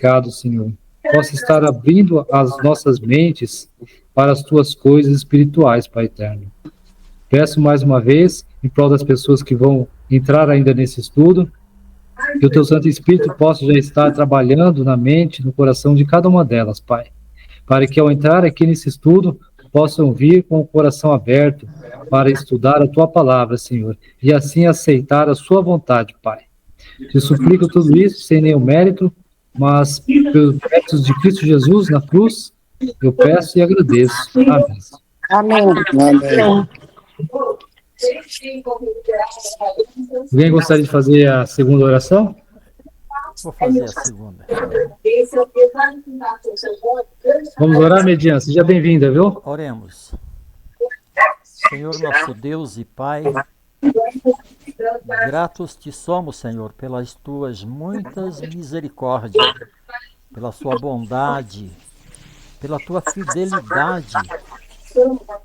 pecado, Senhor, possa estar abrindo as nossas mentes para as tuas coisas espirituais, Pai eterno. Peço mais uma vez, em prol das pessoas que vão entrar ainda nesse estudo, que o teu Santo Espírito possa já estar trabalhando na mente, no coração de cada uma delas, Pai, para que ao entrar aqui nesse estudo, possam vir com o coração aberto para estudar a tua palavra, Senhor, e assim aceitar a sua vontade, Pai. Te suplico tudo isso sem nenhum mérito, mas pelos méritos de Cristo Jesus na cruz, eu peço e agradeço. Amém. Amém. Amém. Alguém gostaria de fazer a segunda oração? Vou fazer a segunda. Vamos orar, Mediana. Seja bem-vinda, viu? Oremos. Senhor nosso Deus e Pai, gratos te somos, Senhor, pelas tuas muitas misericórdias, pela sua bondade, pela tua fidelidade,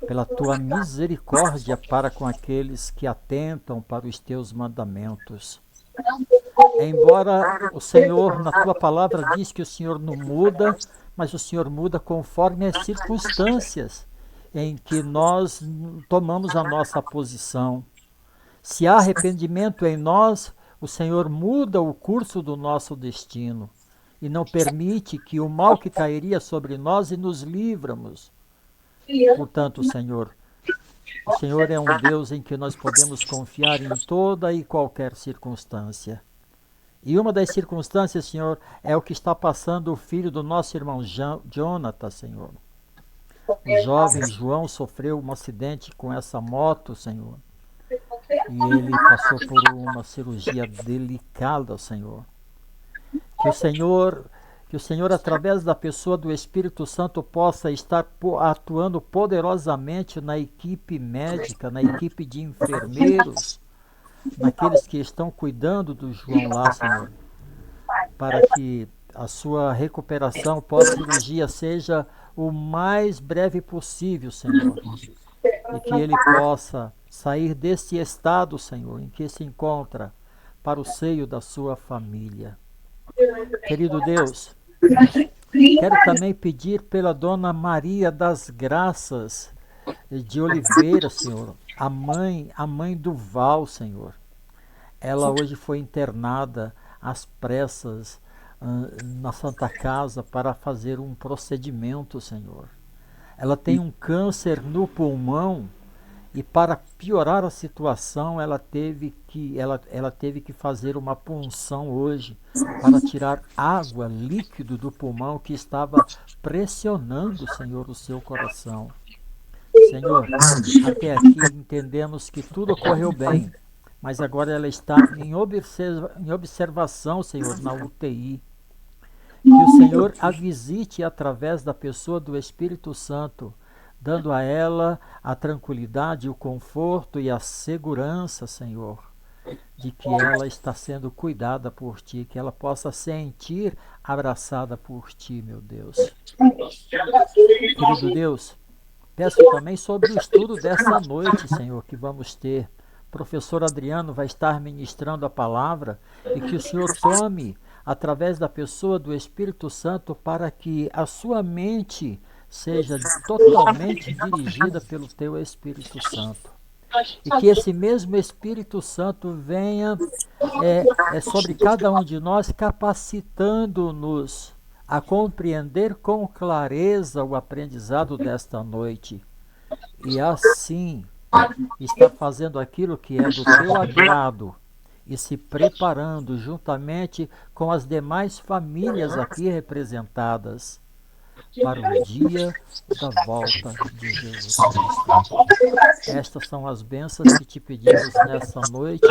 pela tua misericórdia para com aqueles que atentam para os teus mandamentos. Embora o Senhor, na tua palavra, diz que o Senhor não muda, mas o Senhor muda conforme as circunstâncias em que nós tomamos a nossa posição. Se há arrependimento em nós, o Senhor muda o curso do nosso destino e não permite que o mal que cairia sobre nós e nos livramos. Portanto, Senhor, o Senhor é um Deus em que nós podemos confiar em toda e qualquer circunstância. E uma das circunstâncias, Senhor, é o que está passando o filho do nosso irmão Jonathan, Senhor. O jovem João sofreu um acidente com essa moto, Senhor. E ele passou por uma cirurgia delicada, Senhor. Que o Senhor, através da pessoa do Espírito Santo, possa estar atuando poderosamente na equipe médica, na equipe de enfermeiros, naqueles que estão cuidando do João lá, Senhor, para que a sua recuperação pós-cirurgia seja o mais breve possível, Senhor, e que ele possa sair desse estado, Senhor, em que se encontra, para o seio da sua família. Querido Deus, quero também pedir pela Dona Maria das Graças de Oliveira, Senhor, a mãe do Val, Senhor. Ela hoje foi internada às pressas na Santa Casa para fazer um procedimento, Senhor. Ela tem um câncer no pulmão e para piorar a situação ela teve que fazer uma punção hoje para tirar água, líquido do pulmão que estava pressionando, Senhor, o seu coração. Senhor, até aqui entendemos que tudo ocorreu bem, mas agora ela está em observação, Senhor, na UTI. Que o Senhor a visite através da pessoa do Espírito Santo, dando a ela a tranquilidade, o conforto e a segurança, Senhor, de que ela está sendo cuidada por Ti, que ela possa sentir abraçada por Ti, meu Deus. Querido Deus, peço também sobre o estudo dessa noite, Senhor, que vamos ter. O professor Adriano vai estar ministrando a palavra e que o Senhor tome através da pessoa do Espírito Santo para que a sua mente seja totalmente dirigida pelo Teu Espírito Santo. E que esse mesmo Espírito Santo venha sobre cada um de nós, capacitando-nos a compreender com clareza o aprendizado desta noite. E assim, está fazendo aquilo que é do Teu agrado e se preparando juntamente com as demais famílias aqui representadas para o dia da volta de Jesus Cristo. Estas são as bênçãos que te pedimos nessa noite,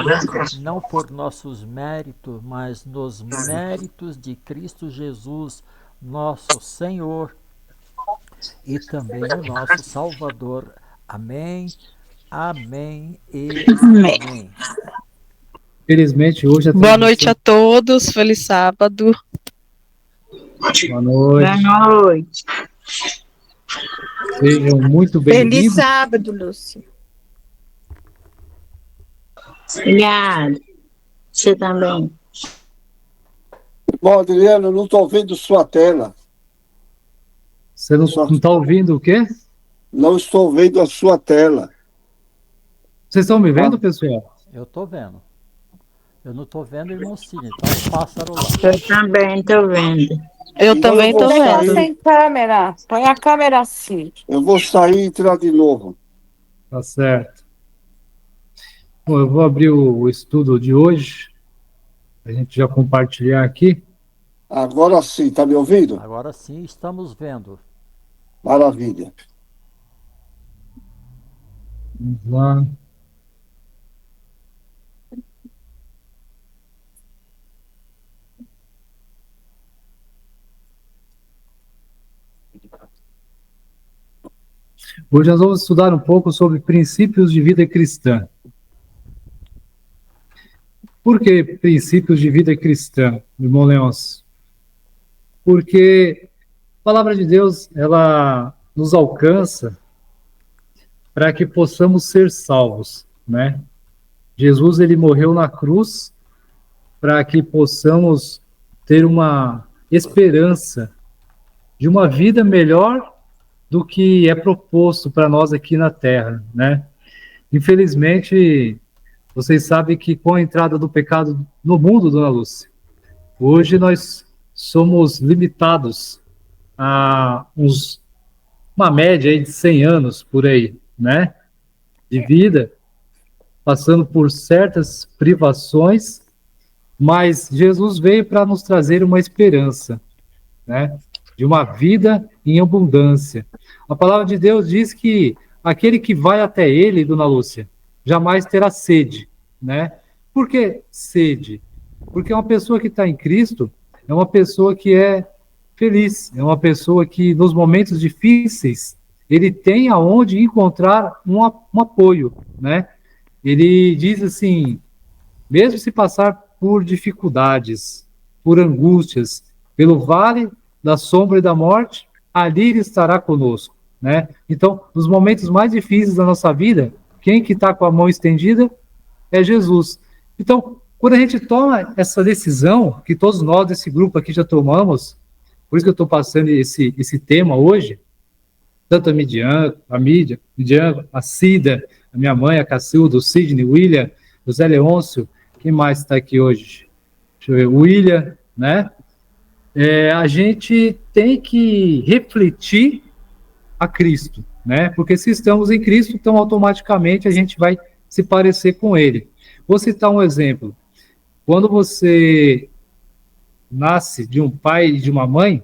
não por nossos méritos, mas nos méritos de Cristo Jesus, nosso Senhor e também o nosso Salvador. Amém, amém e amém. Felizmente, hoje a Boa noite a todos, feliz sábado. Boa noite. Boa noite. Sejam muito Feliz bem-vindos. sábado, Lúcia. Obrigada. Você também. Bom, Adriano, eu não estou vendo sua tela. Você não está ouvindo o quê? Não estou vendo a sua tela. Vocês estão me vendo, pessoal? Eu estou vendo. Eu não estou vendo, irmão Cine. Tá um pássaro lá. Eu também tô vendo. Eu Então também vou tô sair. vendo. Sem câmera. Põe a câmera assim. Eu vou sair e entrar de novo. Tá certo. Bom, eu vou abrir o estudo de hoje, a gente já compartilhar aqui. Agora sim, tá me ouvindo? Agora sim estamos vendo. Maravilha. Vamos lá. Hoje nós vamos estudar um pouco sobre princípios de vida cristã. Por que princípios de vida cristã, irmão Leôncio? Porque a palavra de Deus, ela nos alcança para que possamos ser salvos, né? Jesus, ele morreu na cruz para que possamos ter uma esperança de uma vida melhor do que é proposto para nós aqui na Terra, né? Infelizmente, vocês sabem que com a entrada do pecado no mundo, dona Lúcia, hoje nós somos limitados a uma média aí de 100 anos por aí, né? De vida, passando por certas privações, mas Jesus veio para nos trazer uma esperança, né? De uma vida em abundância. A palavra de Deus diz que aquele que vai até ele, dona Lúcia, jamais terá sede, né? Por que sede? Porque uma pessoa que está em Cristo é uma pessoa que é feliz, é uma pessoa que nos momentos difíceis ele tem aonde encontrar um apoio, né? Ele diz assim, mesmo se passar por dificuldades, por angústias, pelo vale da sombra e da morte, ali ele estará conosco, né? Então, nos momentos mais difíceis da nossa vida, quem que está com a mão estendida é Jesus. Então, quando a gente toma essa decisão, que todos nós desse grupo aqui já tomamos, por isso que eu estou passando esse tema hoje, tanto a Midian, a Cida, a minha mãe, a Cacilda, o Sidney, o William, o Zé Leôncio, quem mais está aqui hoje? Deixa eu ver, o William, né? A gente tem que refletir a Cristo, né? Porque se estamos em Cristo, então automaticamente a gente vai se parecer com Ele. Vou citar um exemplo. Quando você nasce de um pai e de uma mãe,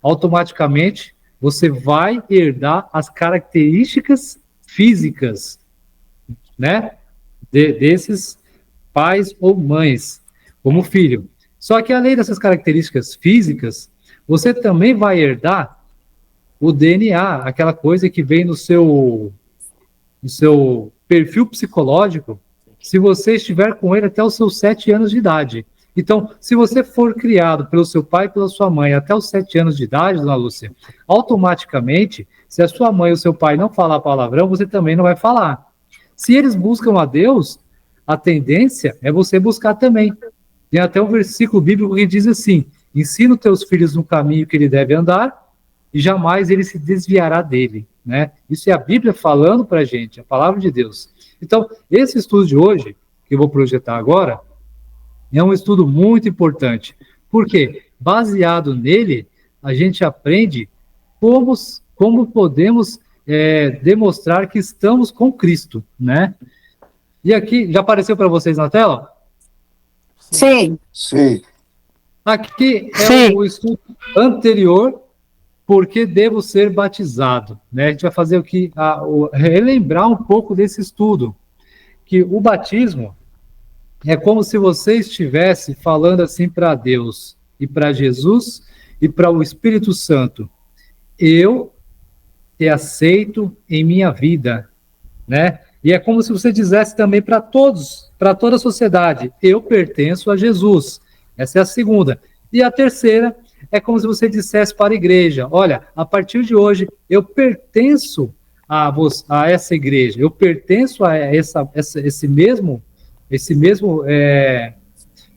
automaticamente você vai herdar as características físicas, né? Desses pais ou mães, como filho. Só que além dessas características físicas, você também vai herdar o DNA, aquela coisa que vem no seu perfil psicológico, se você estiver com ele até os seus 7 anos de idade. Então, se você for criado pelo seu pai e pela sua mãe até os 7 anos de idade, dona Lúcia, automaticamente, se a sua mãe ou seu pai não falar palavrão, você também não vai falar. Se eles buscam a Deus, a tendência é você buscar também. Tem até um versículo bíblico que diz assim, ensina os teus filhos no caminho que ele deve andar e jamais ele se desviará dele, né? Isso é a Bíblia falando para a gente, a palavra de Deus. Então, esse estudo de hoje, que eu vou projetar agora, é um estudo muito importante, porque baseado nele, a gente aprende como podemos demonstrar que estamos com Cristo, né? E aqui, já apareceu para vocês na tela? Sim. Sim. Aqui é o estudo anterior, porque devo ser batizado, né? A gente vai fazer relembrar um pouco desse estudo, que o batismo é como se você estivesse falando assim para Deus e para Jesus e para o Espírito Santo, eu te aceito em minha vida, né? E é como se você dissesse também para todos, para toda a sociedade, eu pertenço a Jesus. Essa é a segunda. E a terceira é como se você dissesse para a igreja, olha, a partir de hoje eu pertenço a essa igreja, eu pertenço a esse mesmo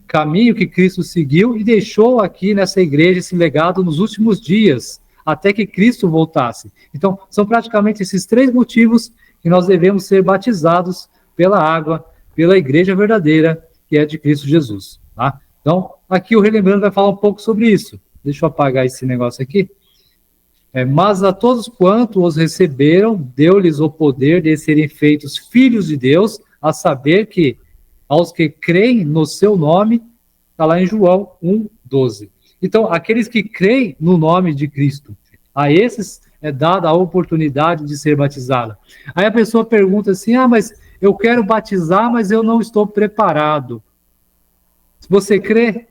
caminho que Cristo seguiu e deixou aqui nessa igreja esse legado nos últimos dias, até que Cristo voltasse. Então, são praticamente esses 3 motivos que nós devemos ser batizados pela água, pela igreja verdadeira, que é de Cristo Jesus. Tá? Então, aqui o Relembrando vai falar um pouco sobre isso. Deixa eu apagar esse negócio aqui. Mas a todos quanto os receberam, deu-lhes o poder de serem feitos filhos de Deus, a saber que aos que creem no seu nome, está lá em João 1:12. Então, aqueles que creem no nome de Cristo, a esses é dada a oportunidade de ser batizado. Aí a pessoa pergunta assim, mas eu quero batizar, mas eu não estou preparado. Se você crê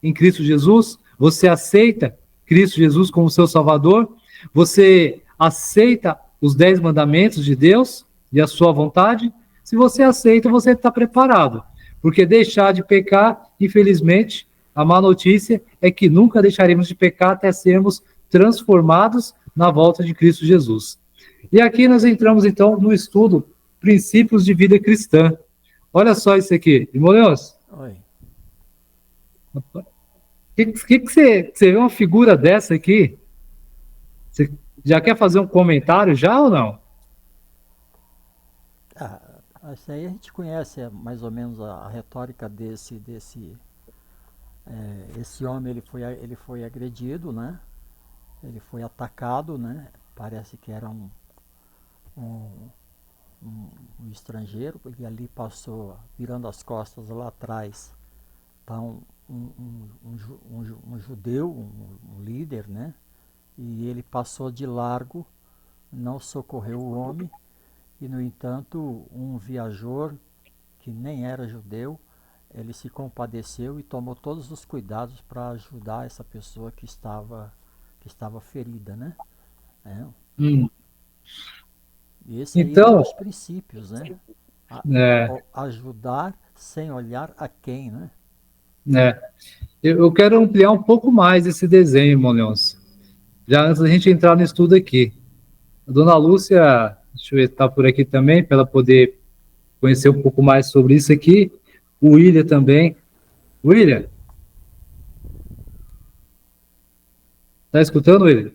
em Cristo Jesus, você aceita Cristo Jesus como seu Salvador, você aceita os 10 mandamentos de Deus e a sua vontade, se você aceita, você está preparado. Porque deixar de pecar, infelizmente, a má notícia é que nunca deixaremos de pecar até sermos transformados na volta de Cristo Jesus. E aqui nós entramos, então, no estudo Princípios de Vida Cristã. Olha só isso aqui. Irmão Leôncio. Oi. Que você vê uma figura dessa aqui? Você já quer fazer um comentário já ou não? Isso aí a gente conhece mais ou menos a retórica desse esse homem. Ele foi agredido, né? Ele foi atacado, né? Parece que era um estrangeiro, ele ali passou virando as costas lá atrás para um judeu, um líder, né? E ele passou de largo, não socorreu o homem, e no entanto um viajor que nem era judeu, ele se compadeceu e tomou todos os cuidados para ajudar essa pessoa que estava ferida, né? Esse então, aí é os princípios, né? Ajudar sem olhar a quem, né? Eu quero ampliar um pouco mais esse desenho, irmão Leôncio. Já antes da gente entrar no estudo aqui. A dona Lúcia, deixa eu ver, está por aqui também, para ela poder conhecer um pouco mais sobre isso aqui. O William também. William? Tá escutando, William?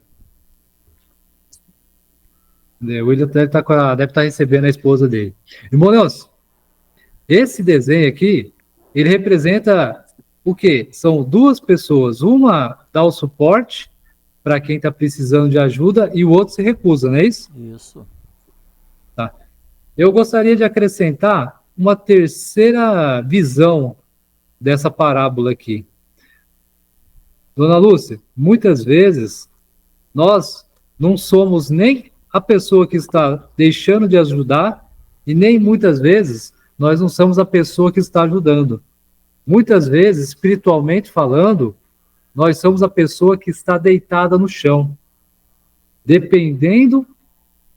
O William deve estar recebendo a esposa dele. Irmão Leôncio, esse desenho aqui, ele representa o quê? São 2 pessoas. Uma dá o suporte para quem está precisando de ajuda e o outro se recusa, não é isso? Isso. Tá. Eu gostaria de acrescentar uma terceira visão dessa parábola aqui. Dona Lúcia, muitas vezes nós não somos nem a pessoa que está deixando de ajudar e nem muitas vezes nós não somos a pessoa que está ajudando. Muitas vezes, espiritualmente falando, nós somos a pessoa que está deitada no chão, dependendo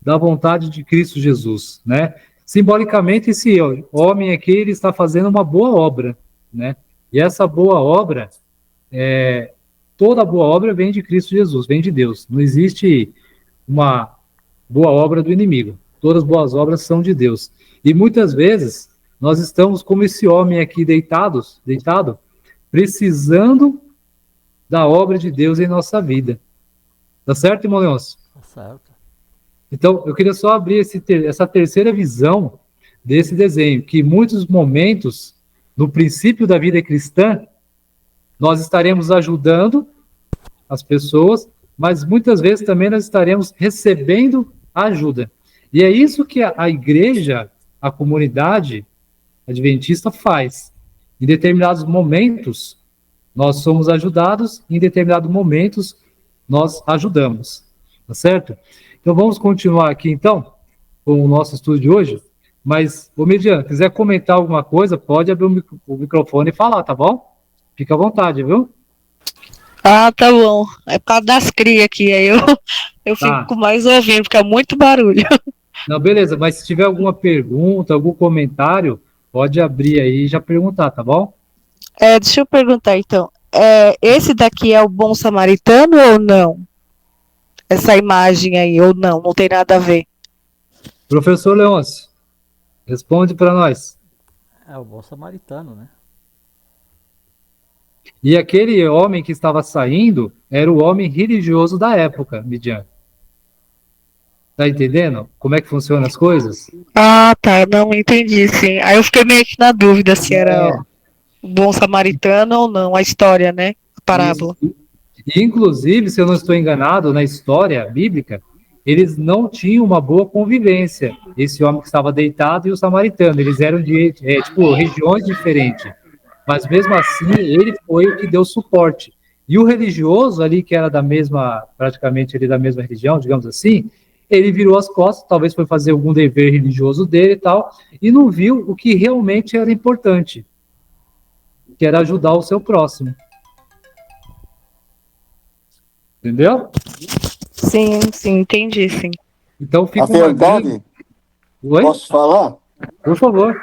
da vontade de Cristo Jesus, né? Simbolicamente, esse homem aqui, ele está fazendo uma boa obra, né? E essa boa obra, toda boa obra vem de Cristo Jesus, vem de Deus. Não existe uma boa obra do inimigo. Todas as boas obras são de Deus. E muitas vezes, nós estamos como esse homem aqui deitado, precisando da obra de Deus em nossa vida. Tá certo, irmão Leôncio? Tá certo. Então, eu queria só abrir essa terceira visão desse desenho, que em muitos momentos, no princípio da vida cristã, nós estaremos ajudando as pessoas, mas muitas vezes também nós estaremos recebendo ajuda. E é isso que a igreja, a comunidade adventista faz. Em determinados momentos, nós somos ajudados, em determinados momentos, nós ajudamos. Tá certo? Então, vamos continuar aqui, então, com o nosso estudo de hoje. Mas, ô Mediano, quiser comentar alguma coisa, pode abrir o microfone e falar, tá bom? Fica à vontade, viu? Tá bom. É por causa das crias aqui, aí eu fico mais ouvindo, porque é muito barulho. Não, beleza, mas se tiver alguma pergunta, algum comentário, pode abrir aí e já perguntar, tá bom? Deixa eu perguntar, então. Esse daqui é o bom samaritano ou não? Essa imagem aí, ou não? Não tem nada a ver. Professor Leôncio, responde para nós. É o bom samaritano, né? E aquele homem que estava saindo era o homem religioso da época, Midian. Tá entendendo como é que funcionam as coisas? Ah, tá, não entendi, sim. Aí eu fiquei meio que na dúvida se era É. o bom samaritano ou não, a história, né? A Isso. parábola. E, inclusive, se eu não estou enganado, na história bíblica, eles não tinham uma boa convivência. Esse homem que estava deitado e o samaritano, eles eram de tipo regiões diferentes. Mas mesmo assim, ele foi o que deu suporte. E o religioso ali, que era da mesma, praticamente ele da mesma religião, digamos assim, ele virou as costas, talvez foi fazer algum dever religioso dele e tal, e não viu o que realmente era importante, que era ajudar o seu próximo. Entendeu? Sim, sim, entendi, sim. Então A fica uma verdade, grande... Oi? posso falar? Por favor.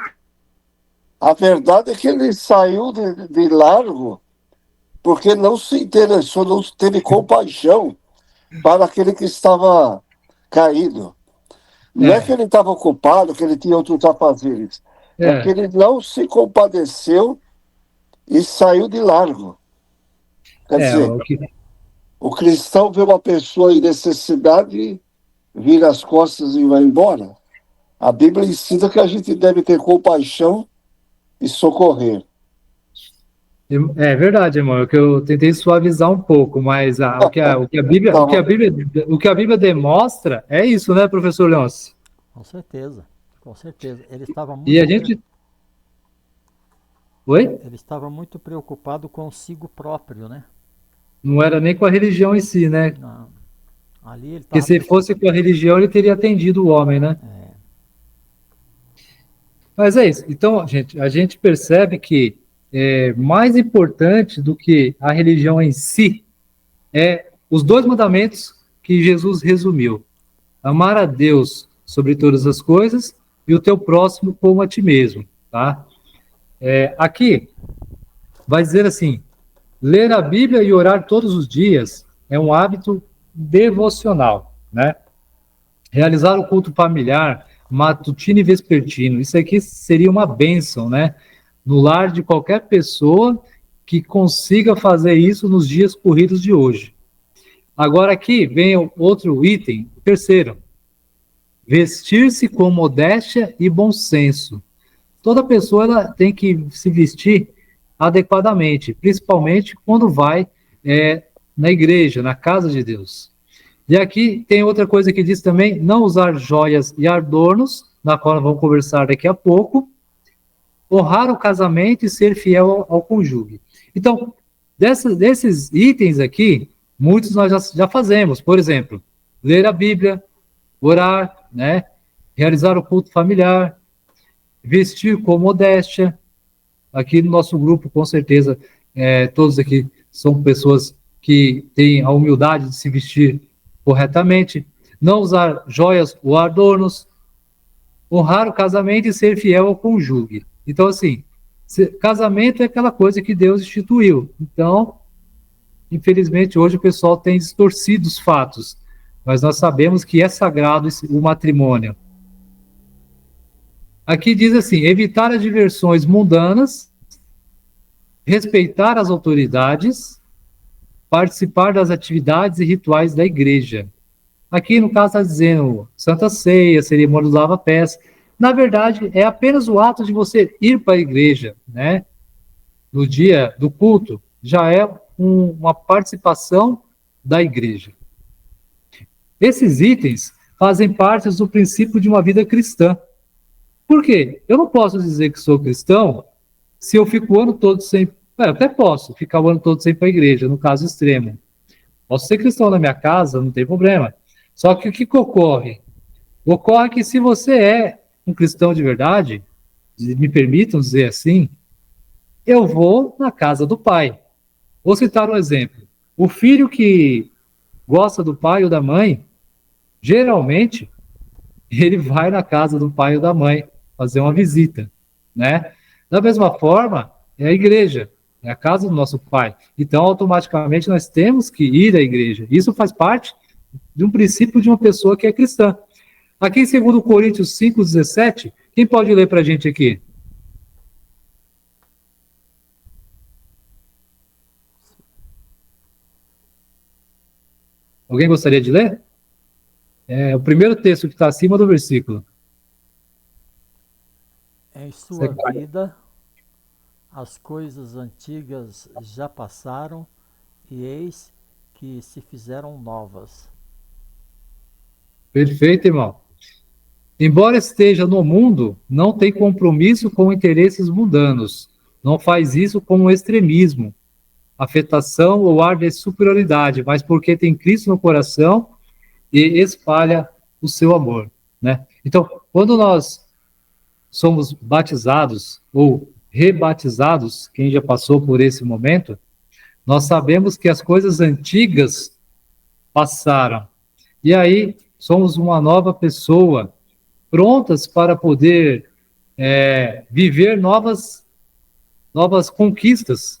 A verdade é que ele saiu de largo porque não se interessou, não teve compaixão para aquele que estava caído. Não é que É, ele estava ocupado, que ele tinha outros afazeres. É que é, ele não se compadeceu e saiu de largo. Quer dizer, o que... o cristão vê uma pessoa em necessidade, vira as costas e vai embora. A Bíblia ensina que a gente deve ter compaixão e socorrer. É verdade, irmão. É que eu tentei suavizar um pouco, mas Tá, o que a Bíblia demonstra é isso, né, professor Leôncio? Com certeza, com certeza. Ele estava E a muito, gente. Oi? ele estava muito preocupado consigo próprio, né? Não era nem com a religião em si, né? Não. Ali ele Porque estava se fosse com a religião, ele teria atendido o homem, né? Mas é isso. Então, gente, a gente percebe que mais importante do que a religião em si é os dois mandamentos que Jesus resumiu: amar a Deus sobre todas as coisas e o teu próximo como a ti mesmo, tá? Aqui vai dizer assim: ler a Bíblia e orar todos os dias é um hábito devocional, né? Realizar o culto familiar, matutino e vespertino, isso aqui seria uma bênção, né? No lar de qualquer pessoa que consiga fazer isso nos dias corridos de hoje. Agora aqui vem outro item, o terceiro. Vestir-se com modéstia e bom senso. Toda pessoa ela tem que se vestir adequadamente, principalmente quando vai na igreja, na casa de Deus. E aqui tem outra coisa que diz também, não usar joias e adornos, na qual nós vamos conversar daqui a pouco, honrar o casamento e ser fiel ao cônjuge. Então, desses itens aqui, muitos nós já fazemos. Por exemplo, ler a Bíblia, orar, né? Realizar o culto familiar, vestir com modéstia. Aqui no nosso grupo, com certeza, todos aqui são pessoas que têm a humildade de se vestir corretamente, não usar joias ou adornos, honrar o casamento e ser fiel ao cônjuge. Então, assim, casamento é aquela coisa que Deus instituiu. Então, infelizmente, hoje o pessoal tem distorcido os fatos, mas nós sabemos que é sagrado o matrimônio. Aqui diz assim: evitar as diversões mundanas, respeitar as autoridades, participar das atividades e rituais da igreja. Aqui, no caso, está dizendo Santa Ceia, cerimônia do lava-pés. Na verdade, é apenas o ato de você ir para a igreja, né? No dia do culto, já é uma participação da igreja. Esses itens fazem parte do princípio de uma vida cristã. Por quê? Eu não posso dizer que sou cristão se eu fico o ano todo sem... Eu até posso ficar o ano todo sem ir para a igreja, no caso extremo. Posso ser cristão na minha casa, não tem problema. Só que o que ocorre? Ocorre que se você é um cristão de verdade, me permitam dizer assim, eu vou na casa do pai. Vou citar um exemplo. O filho que gosta do pai ou da mãe, geralmente, ele vai na casa do pai ou da mãe fazer uma visita, né? Da mesma forma, é a igreja, é a casa do nosso pai. Então, automaticamente, nós temos que ir à igreja. Isso faz parte de um princípio de uma pessoa que é cristã. Aqui em 2 Coríntios 5,17, quem pode ler para a gente aqui? Alguém gostaria de ler? É o primeiro texto que está acima do versículo. Em sua vida, as coisas antigas já passaram, e eis que se fizeram novas. Perfeito, irmão. Embora esteja no mundo, não tem compromisso com interesses mundanos. Não faz isso com um extremismo, afetação ou ar de superioridade, mas porque tem Cristo no coração e espalha o seu amor, né? Então, quando nós somos batizados ou rebatizados, quem já passou por esse momento, nós sabemos que as coisas antigas passaram. E aí, somos uma nova pessoa, prontas para poder viver novas conquistas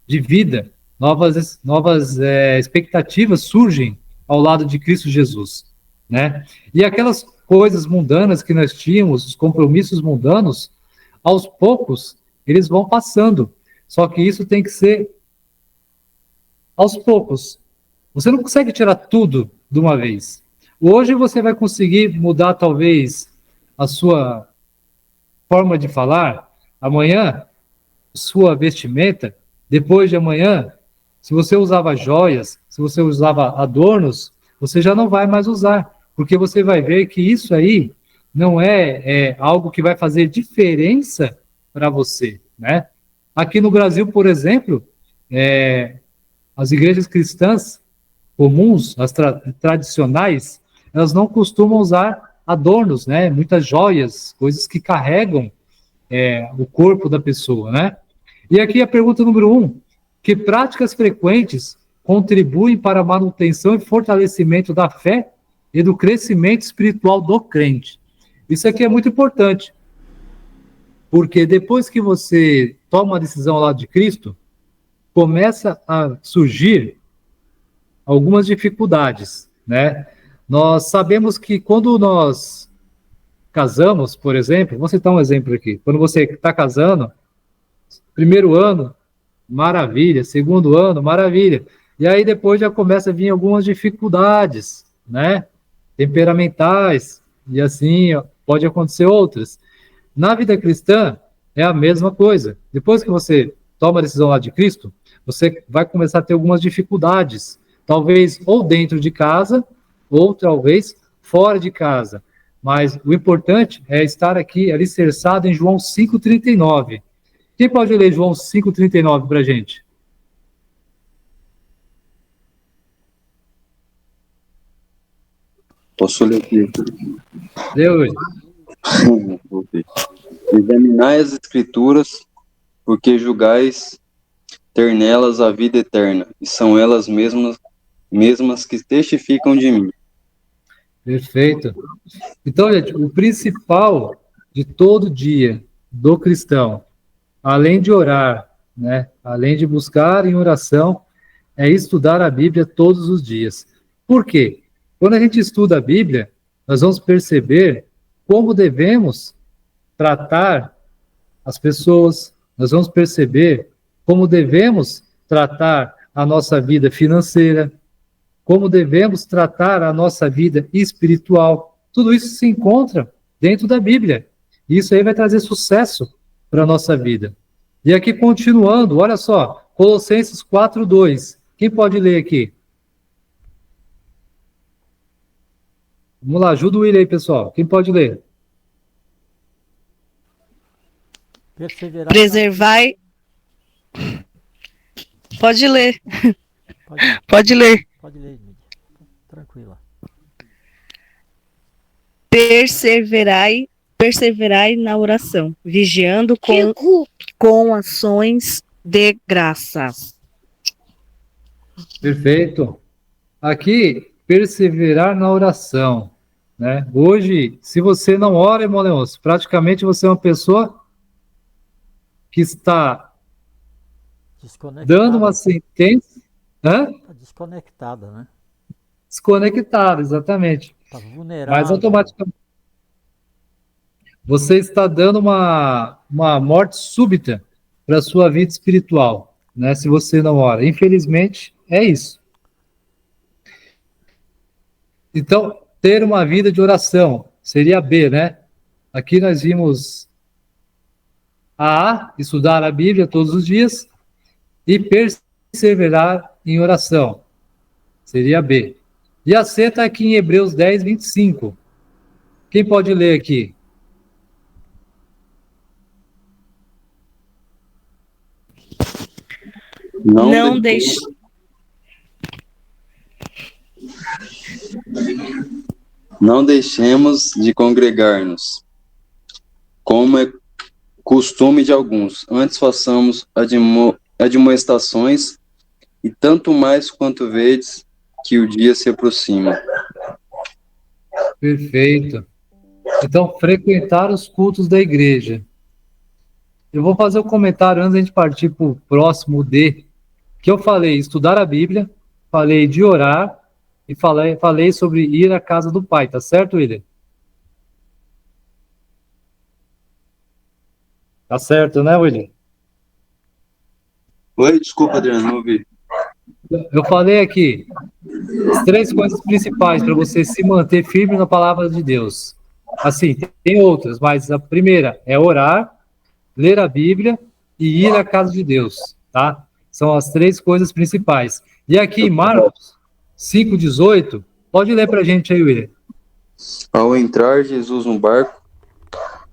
de vida, novas expectativas surgem ao lado de Cristo Jesus, né? E aquelas coisas mundanas que nós tínhamos, os compromissos mundanos, aos poucos, eles vão passando. Só que isso tem que ser aos poucos. Você não consegue tirar tudo de uma vez. Hoje você vai conseguir mudar, talvez, a sua forma de falar, amanhã, sua vestimenta, depois de amanhã, se você usava joias, se você usava adornos, você já não vai mais usar, porque você vai ver que isso aí não é algo que vai fazer diferença para você, né? Aqui no Brasil, por exemplo, as igrejas cristãs comuns, as tradicionais, elas não costumam usar adornos, né? Muitas joias, coisas que carregam o corpo da pessoa, né? E aqui a pergunta número 1, que práticas frequentes contribuem para a manutenção e fortalecimento da fé e do crescimento espiritual do crente? Isso aqui é muito importante, porque depois que você toma a decisão ao lado de Cristo, começa a surgir algumas dificuldades, né? Nós sabemos que quando nós casamos, por exemplo, vou citar um exemplo aqui. Quando você está casando, primeiro ano, maravilha. Segundo ano, maravilha. E aí depois já começa a vir algumas dificuldades, né? Temperamentais, e assim pode acontecer outras. Na vida cristã, é a mesma coisa. Depois que você toma a decisão lá de Cristo, você vai começar a ter algumas dificuldades. Talvez ou dentro de casa, ou talvez fora de casa. Mas o importante é estar aqui alicerçado em João 5,39. Quem pode ler João 5,39 para a gente? Posso ler aqui? Lê hoje. Examinai as Escrituras, porque julgais ter nelas a vida eterna, e são elas mesmas que testificam de mim. Perfeito. Então, gente, o principal de todo dia do cristão, além de orar, né, além de buscar em oração, é estudar a Bíblia todos os dias. Por quê? Quando a gente estuda a Bíblia, nós vamos perceber como devemos tratar as pessoas, nós vamos perceber como devemos tratar a nossa vida financeira, como devemos tratar a nossa vida espiritual. Tudo isso se encontra dentro da Bíblia. E isso aí vai trazer sucesso para a nossa vida. E aqui, continuando, olha só, Colossenses 4:2. Quem pode ler aqui? Vamos lá, ajuda o William aí, pessoal. Quem pode ler? Preservai. Pode ler. Pode ler. Pode ler, Lídia. Tranquila. Perseverai na oração, vigiando com ações de graças. Perfeito. Aqui, perseverar na oração, né? Hoje, se você não ora, irmão Leôncio, praticamente você é uma pessoa que está dando uma sentença. Está desconectada, né? Desconectada, exatamente. Está vulnerável. Mas automaticamente você está dando uma morte súbita para a sua vida espiritual, né? Se você não ora. Infelizmente, é isso. Então, ter uma vida de oração seria B, né? Aqui nós vimos A, estudar a Bíblia todos os dias, e perseverar em oração. Seria B. E a C está aqui em Hebreus 10, 25. Quem pode ler aqui? Não deixe. Não deixemos de congregar-nos, como é costume de alguns. Antes façamos admoestações, e tanto mais quanto vedes que o dia se aproxima. Perfeito. Então, frequentar os cultos da igreja. Eu vou fazer um comentário antes de a gente partir para o próximo D, que eu falei estudar a Bíblia, falei de orar e falei sobre ir à casa do Pai, tá certo, William? Tá certo, né, William? Oi, desculpa, Adriano, não ouvi. Eu falei aqui as 3 coisas principais para você se manter firme na palavra de Deus. Assim, tem outras, mas a primeira é orar, ler a Bíblia e ir à casa de Deus, tá? São as 3 coisas principais. E aqui em Marcos 5,18, pode ler para a gente aí, William. Ao entrar Jesus no barco,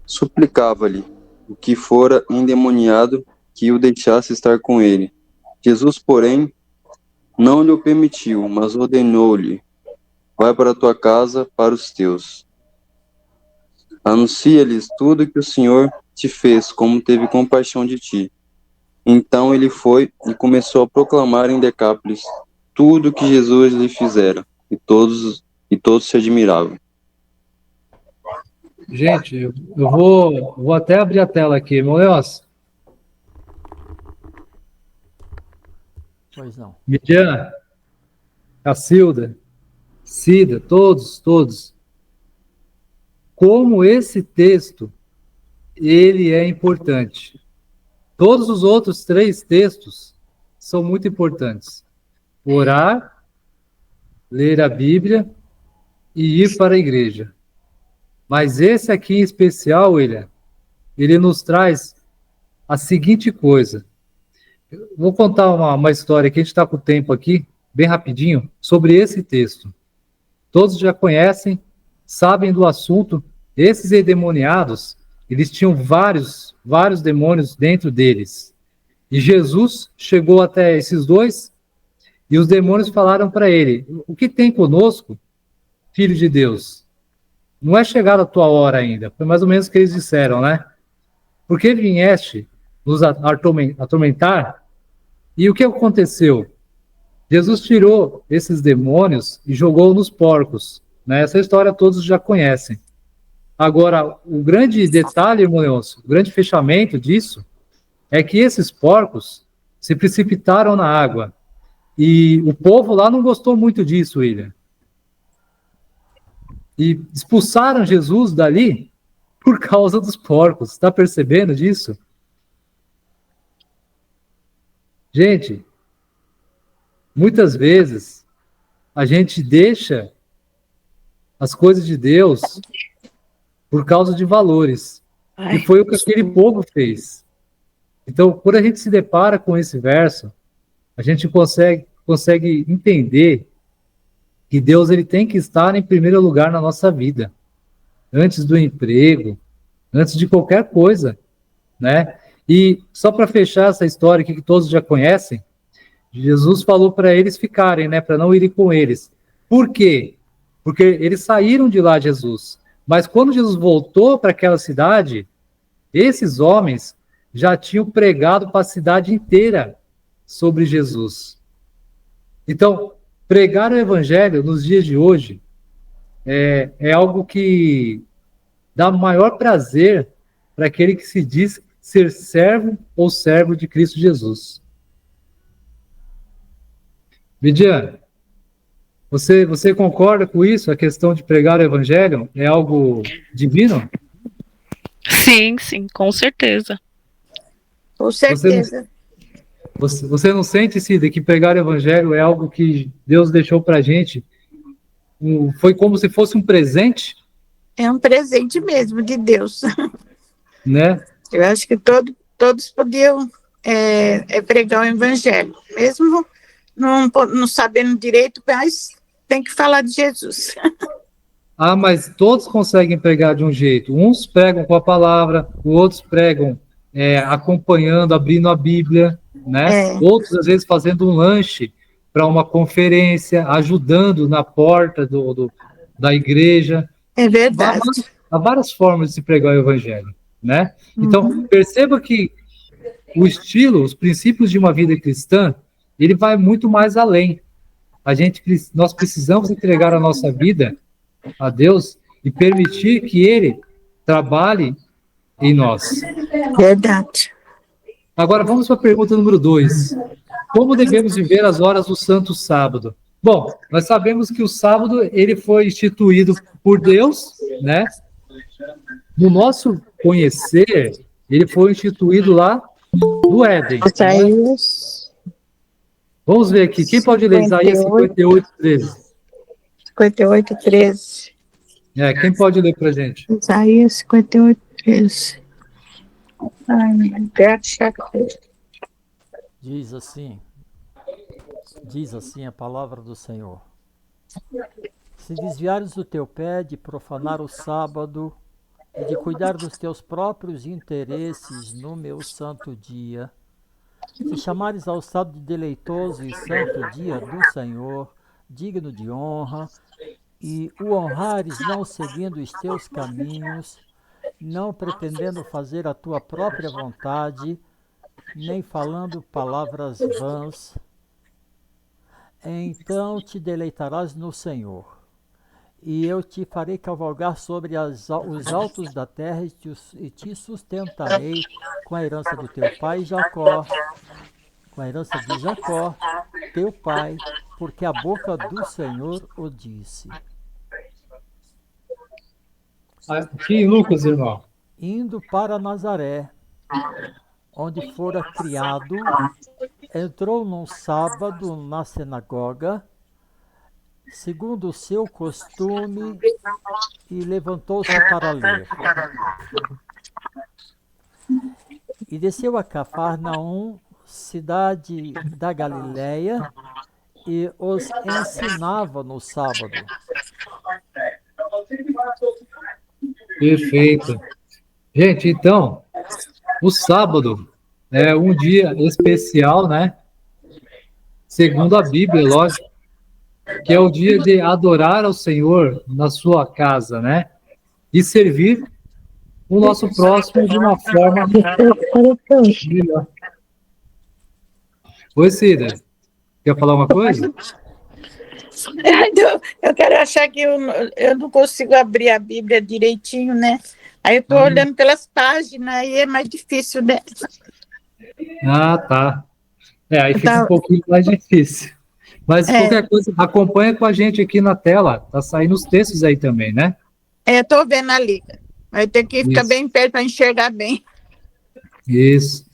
suplicava-lhe o que fora endemoniado que o deixasse estar com ele. Jesus, porém, não lhe o permitiu, mas ordenou-lhe: vai para a tua casa, para os teus. Anuncia-lhes tudo que o Senhor te fez, como teve compaixão de ti. Então ele foi e começou a proclamar em Decápolis tudo que Jesus lhe fizera, e todos se admiravam. Gente, eu vou até abrir a tela aqui, meu Deus. Pois não. Midian, Cacilda, Cida, todos. Como esse texto, ele é importante. Todos os outros 3 textos são muito importantes. Orar, ler a Bíblia e ir para a igreja. Mas esse aqui em especial, William, ele nos traz a seguinte coisa. Eu vou contar uma história que a gente está com o tempo aqui, bem rapidinho, sobre esse texto. Todos já conhecem, sabem do assunto. Esses endemoniados, eles tinham vários demônios dentro deles. E Jesus chegou até esses 2 e os demônios falaram para ele: o que tem conosco, filho de Deus? Não é chegada a tua hora ainda. Foi mais ou menos o que eles disseram, né? Por que vieste nos atormentar? E o que aconteceu? Jesus tirou esses demônios e jogou nos porcos, né? Essa história todos já conhecem. Agora, o grande detalhe, irmãos, o grande fechamento disso é que esses porcos se precipitaram na água. E o povo lá não gostou muito disso, William. E expulsaram Jesus dali por causa dos porcos. Está percebendo disso? Gente, muitas vezes a gente deixa as coisas de Deus por causa de valores. E foi o que aquele povo fez. Então, quando a gente se depara com esse verso, a gente consegue entender que Deus ele tem que estar em primeiro lugar na nossa vida, antes do emprego, antes de qualquer coisa, né? E só para fechar essa história aqui que todos já conhecem, Jesus falou para eles ficarem, né? Para não irem com eles. Por quê? Porque eles saíram de lá, Jesus. Mas quando Jesus voltou para aquela cidade, esses homens já tinham pregado para a cidade inteira sobre Jesus. Então, pregar o evangelho nos dias de hoje é algo que dá maior prazer para aquele que se diz ser servo ou servo de Cristo Jesus. Midian, você concorda com isso? A questão de pregar o evangelho é algo divino? Sim, com certeza. Com certeza. Você não sente, Cida, que pregar o evangelho é algo que Deus deixou para a gente foi como se fosse um presente, É um presente mesmo de Deus. né? Eu acho que todos podiam pregar o evangelho, mesmo não sabendo direito, mas tem que falar de Jesus. Ah, mas todos conseguem pregar de um jeito. Uns pregam com a palavra, outros pregam acompanhando, abrindo a Bíblia, né? É. Outros, às vezes, fazendo um lanche para uma conferência, ajudando na porta da igreja. É verdade. Há várias formas de se pregar o evangelho, né? Então, perceba que o estilo, os princípios de uma vida cristã, ele vai muito mais além. Nós precisamos entregar a nossa vida a Deus e permitir que Ele trabalhe em nós. Verdade. Agora, vamos para a pergunta número 2. Como devemos viver as horas do Santo Sábado? Bom, nós sabemos que o sábado ele foi instituído por Deus, né? No nosso conhecer, ele foi instituído lá no Éden. Isaías Vamos ver aqui. Quem pode ler Isaías 58:13? 58:13. Quem pode ler para a gente? Isaías 58:13. Ai, meu Deus. Diz assim a palavra do Senhor: se desviares do teu pé de profanar o sábado e de cuidar dos teus próprios interesses no meu santo dia, se chamares ao sábado de deleitoso e santo dia do Senhor, digno de honra, e o honrares não seguindo os teus caminhos, não pretendendo fazer a tua própria vontade, nem falando palavras vãs, então te deleitarás no Senhor, e eu te farei cavalgar sobre os altos da terra e te sustentarei com a herança do teu pai Jacó, com a herança de Jacó, teu pai, porque a boca do Senhor o disse. Aqui em Lucas, irmão. Indo para Nazaré, onde fora criado, entrou num sábado na sinagoga, segundo o seu costume, e levantou-se para ler. E desceu a Cafarnaum, cidade da Galileia, e os ensinava no sábado. Perfeito. Gente, então, o sábado é um dia especial, né? Segundo a Bíblia, lógico, que é o dia de adorar ao Senhor na sua casa, né? E servir o nosso próximo de uma forma melhor. Oi, Cida. Quer falar uma coisa? Eu quero achar que eu não consigo abrir a Bíblia direitinho, né? Aí eu estou olhando pelas páginas, aí é mais difícil, né? Ah, tá. Aí fica um pouquinho mais difícil. Mas qualquer coisa, acompanha com a gente aqui na tela. Tá saindo os textos aí também, né? Estou vendo ali. Vai ter que ficar bem perto para enxergar bem. Isso.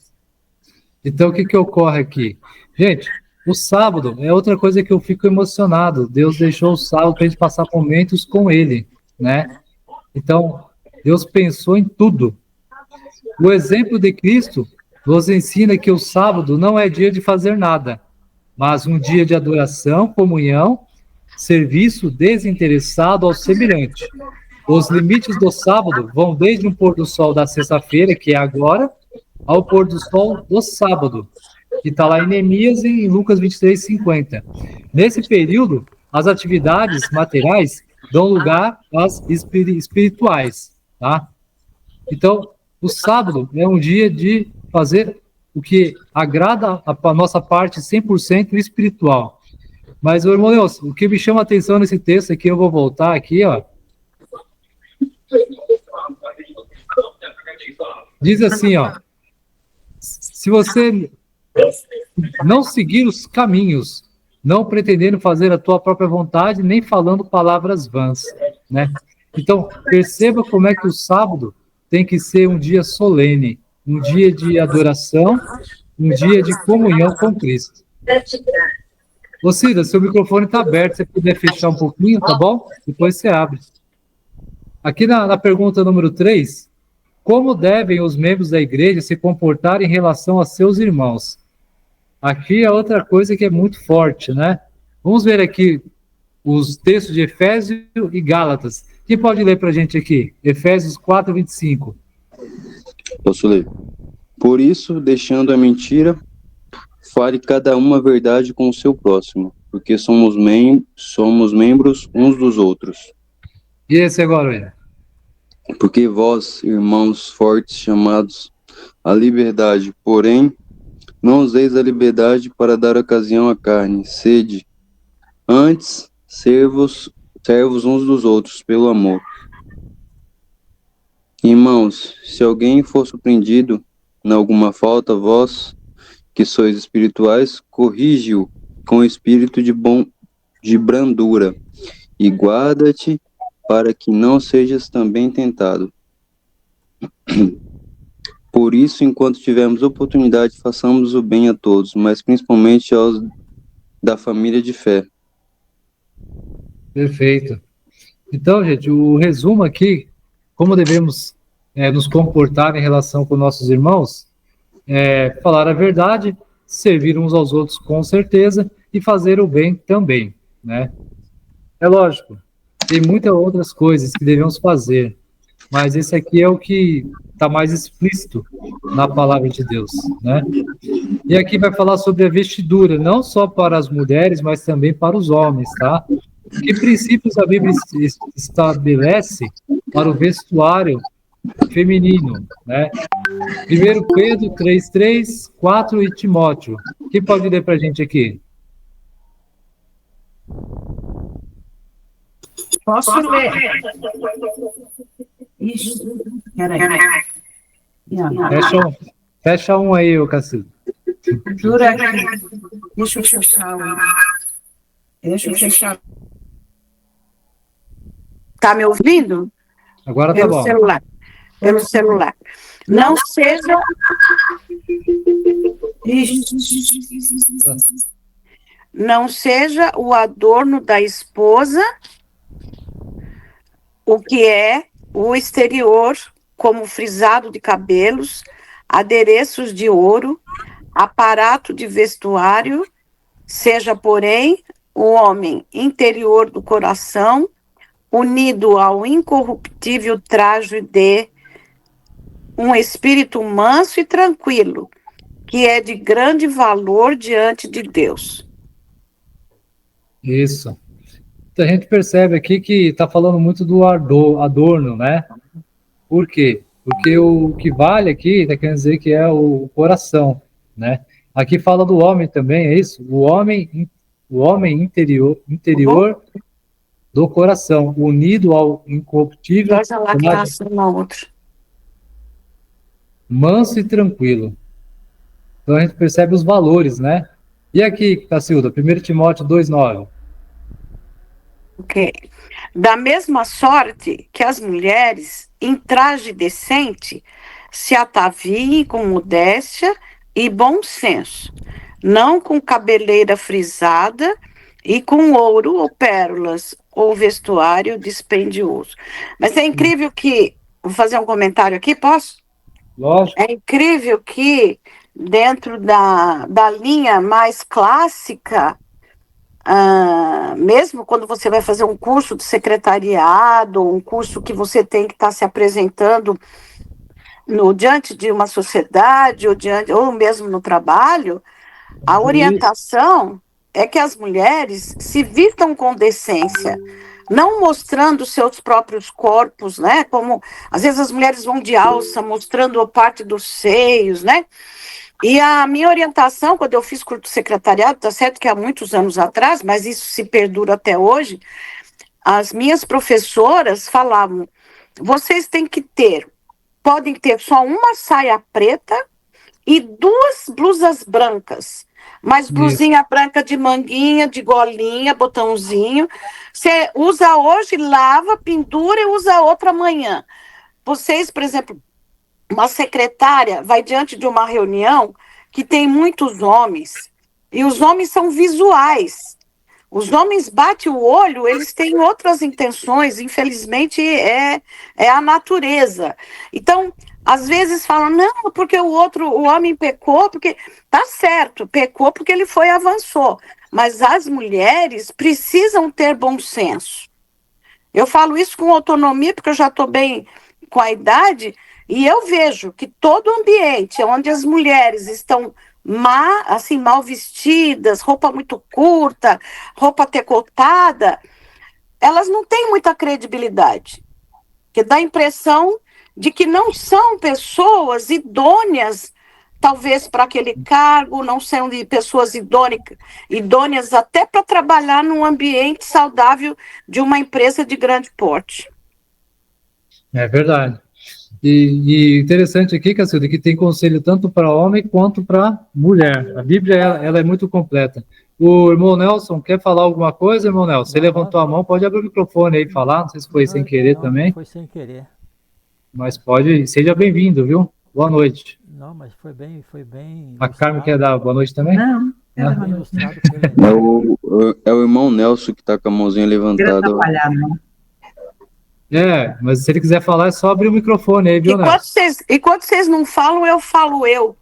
Então, o que ocorre aqui? Gente, o sábado é outra coisa que eu fico emocionado. Deus deixou o sábado para a gente passar momentos com Ele, né? Então, Deus pensou em tudo. O exemplo de Cristo nos ensina que o sábado não é dia de fazer nada, mas um dia de adoração, comunhão, serviço desinteressado ao semelhante. Os limites do sábado vão desde o pôr do sol da sexta-feira, que é agora, ao pôr do sol do sábado, que está lá em Neemias e em Lucas 23:50. Nesse período, as atividades materiais dão lugar às espirituais, tá? Então, o sábado é um dia de fazer o que agrada a nossa parte 100% espiritual. Mas, irmão Nelson, o que me chama a atenção nesse texto aqui, eu vou voltar aqui, ó. Diz assim, ó. Se você não seguir os caminhos, não pretendendo fazer a tua própria vontade, nem falando palavras vãs, né? Então, perceba como é que o sábado tem que ser um dia solene, um dia de adoração, um dia de comunhão com Cristo. Ô Cida, seu microfone está aberto, se você puder fechar um pouquinho, tá bom? Depois você abre. Aqui na pergunta número 3, como devem os membros da igreja se comportar em relação a seus irmãos? Aqui é outra coisa que é muito forte, né? Vamos ver aqui os textos de Efésios e Gálatas. Quem pode ler para a gente aqui? Efésios 4, 25. Posso ler? Por isso, deixando a mentira, fale cada um a verdade com o seu próximo, porque somos membros uns dos outros. E esse agora, William? Porque vós, irmãos fortes, chamados à liberdade, porém, não useis a liberdade para dar ocasião à carne, sede, antes, servos uns dos outros, pelo amor. Irmãos, se alguém for surpreendido em alguma falta, vós, que sois espirituais, corrige-o com espírito de brandura, e guarda-te para que não sejas também tentado. Por isso, enquanto tivermos oportunidade, façamos o bem a todos, mas principalmente aos da família de fé. Perfeito. Então, gente, o resumo aqui, como devemos nos comportar em relação com nossos irmãos, falar a verdade, servir uns aos outros com certeza e fazer o bem também, né? É lógico, tem muitas outras coisas que devemos fazer, mas esse aqui é o que está mais explícito na palavra de Deus, né? E aqui vai falar sobre a vestidura, não só para as mulheres, mas também para os homens, tá? Que princípios a Bíblia estabelece para o vestuário feminino, né? 1 Pedro 3:3, 4 e Timóteo. Quem pode ler para a gente aqui? Posso ler? Ixi, peraí. Fecha um aí, ô Cacildo. Jura aqui. Deixa eu fechar. Deixa eu fechar. Tá me ouvindo? Agora tá Pelo bom. celular. Pelo celular. Não seja. Não seja o adorno da esposa, o que é o exterior, como frisado de cabelos, adereços de ouro, aparato de vestuário, seja, porém, o homem interior do coração, unido ao incorruptível traje de um espírito manso e tranquilo, que é de grande valor diante de Deus. Isso. Então a gente percebe aqui que está falando muito do adorno, né? Por quê? Porque o que vale aqui, quer dizer que é o coração, né? Aqui fala do homem também, é isso? O homem interior do coração, unido ao incorruptível, manso e tranquilo. Então a gente percebe os valores, né? E aqui, Cacilda, 1 Timóteo 2:9. Ok. Da mesma sorte que as mulheres, em traje decente, se ataviem com modéstia e bom senso, não com cabeleira frisada e com ouro ou pérolas ou vestuário dispendioso. Mas é incrível que, vou fazer um comentário aqui, posso? Lógico. É incrível que dentro da linha mais clássica, mesmo quando você vai fazer um curso de secretariado, um curso que você tem que estar se apresentando diante de uma sociedade, ou mesmo no trabalho, a orientação é que as mulheres se vistam com decência, não mostrando seus próprios corpos, né? Como às vezes as mulheres vão de alça, mostrando a parte dos seios, né? E a minha orientação, quando eu fiz curso de secretariado, tá certo que há muitos anos atrás, mas isso se perdura até hoje, as minhas professoras falavam, vocês podem ter só uma saia preta e 2 blusas brancas, mas blusinha branca de manguinha, de golinha, botãozinho, você usa hoje, lava, pendura e usa outra amanhã. Vocês, por exemplo, uma secretária vai diante de uma reunião que tem muitos homens, E os homens são visuais. Os homens batem o olho, eles têm outras intenções, infelizmente é a natureza. Então, às vezes falam, não, porque o homem pecou, porque tá certo, pecou porque ele avançou. Mas as mulheres precisam ter bom senso. Eu falo isso com autonomia, porque eu já estou bem com a idade, e eu vejo que todo ambiente onde as mulheres estão mal vestidas, roupa muito curta, roupa decotada, elas não têm muita credibilidade, que dá a impressão de que não são pessoas idôneas, talvez para aquele cargo, não são de pessoas idôneas até para trabalhar num ambiente saudável de uma empresa de grande porte. É verdade. E interessante aqui, Cacilda, que tem conselho tanto para homem quanto para mulher. A Bíblia ela é muito completa. O irmão Nelson quer falar alguma coisa, irmão Nelson? Você levantou a mão, pode abrir o microfone aí e falar. Não sei se foi sem querer também. Não foi sem querer. Mas pode, seja bem-vindo, viu? Boa noite. Não, mas foi bem. A Carmen quer dar boa noite também? Não. Bem ilustrado pelo... É o irmão Nelson que está com a mãozinha levantada. Mas se ele quiser falar, é só abrir o microfone aí, viu, Nelson? Enquanto vocês não falam, eu falo eu.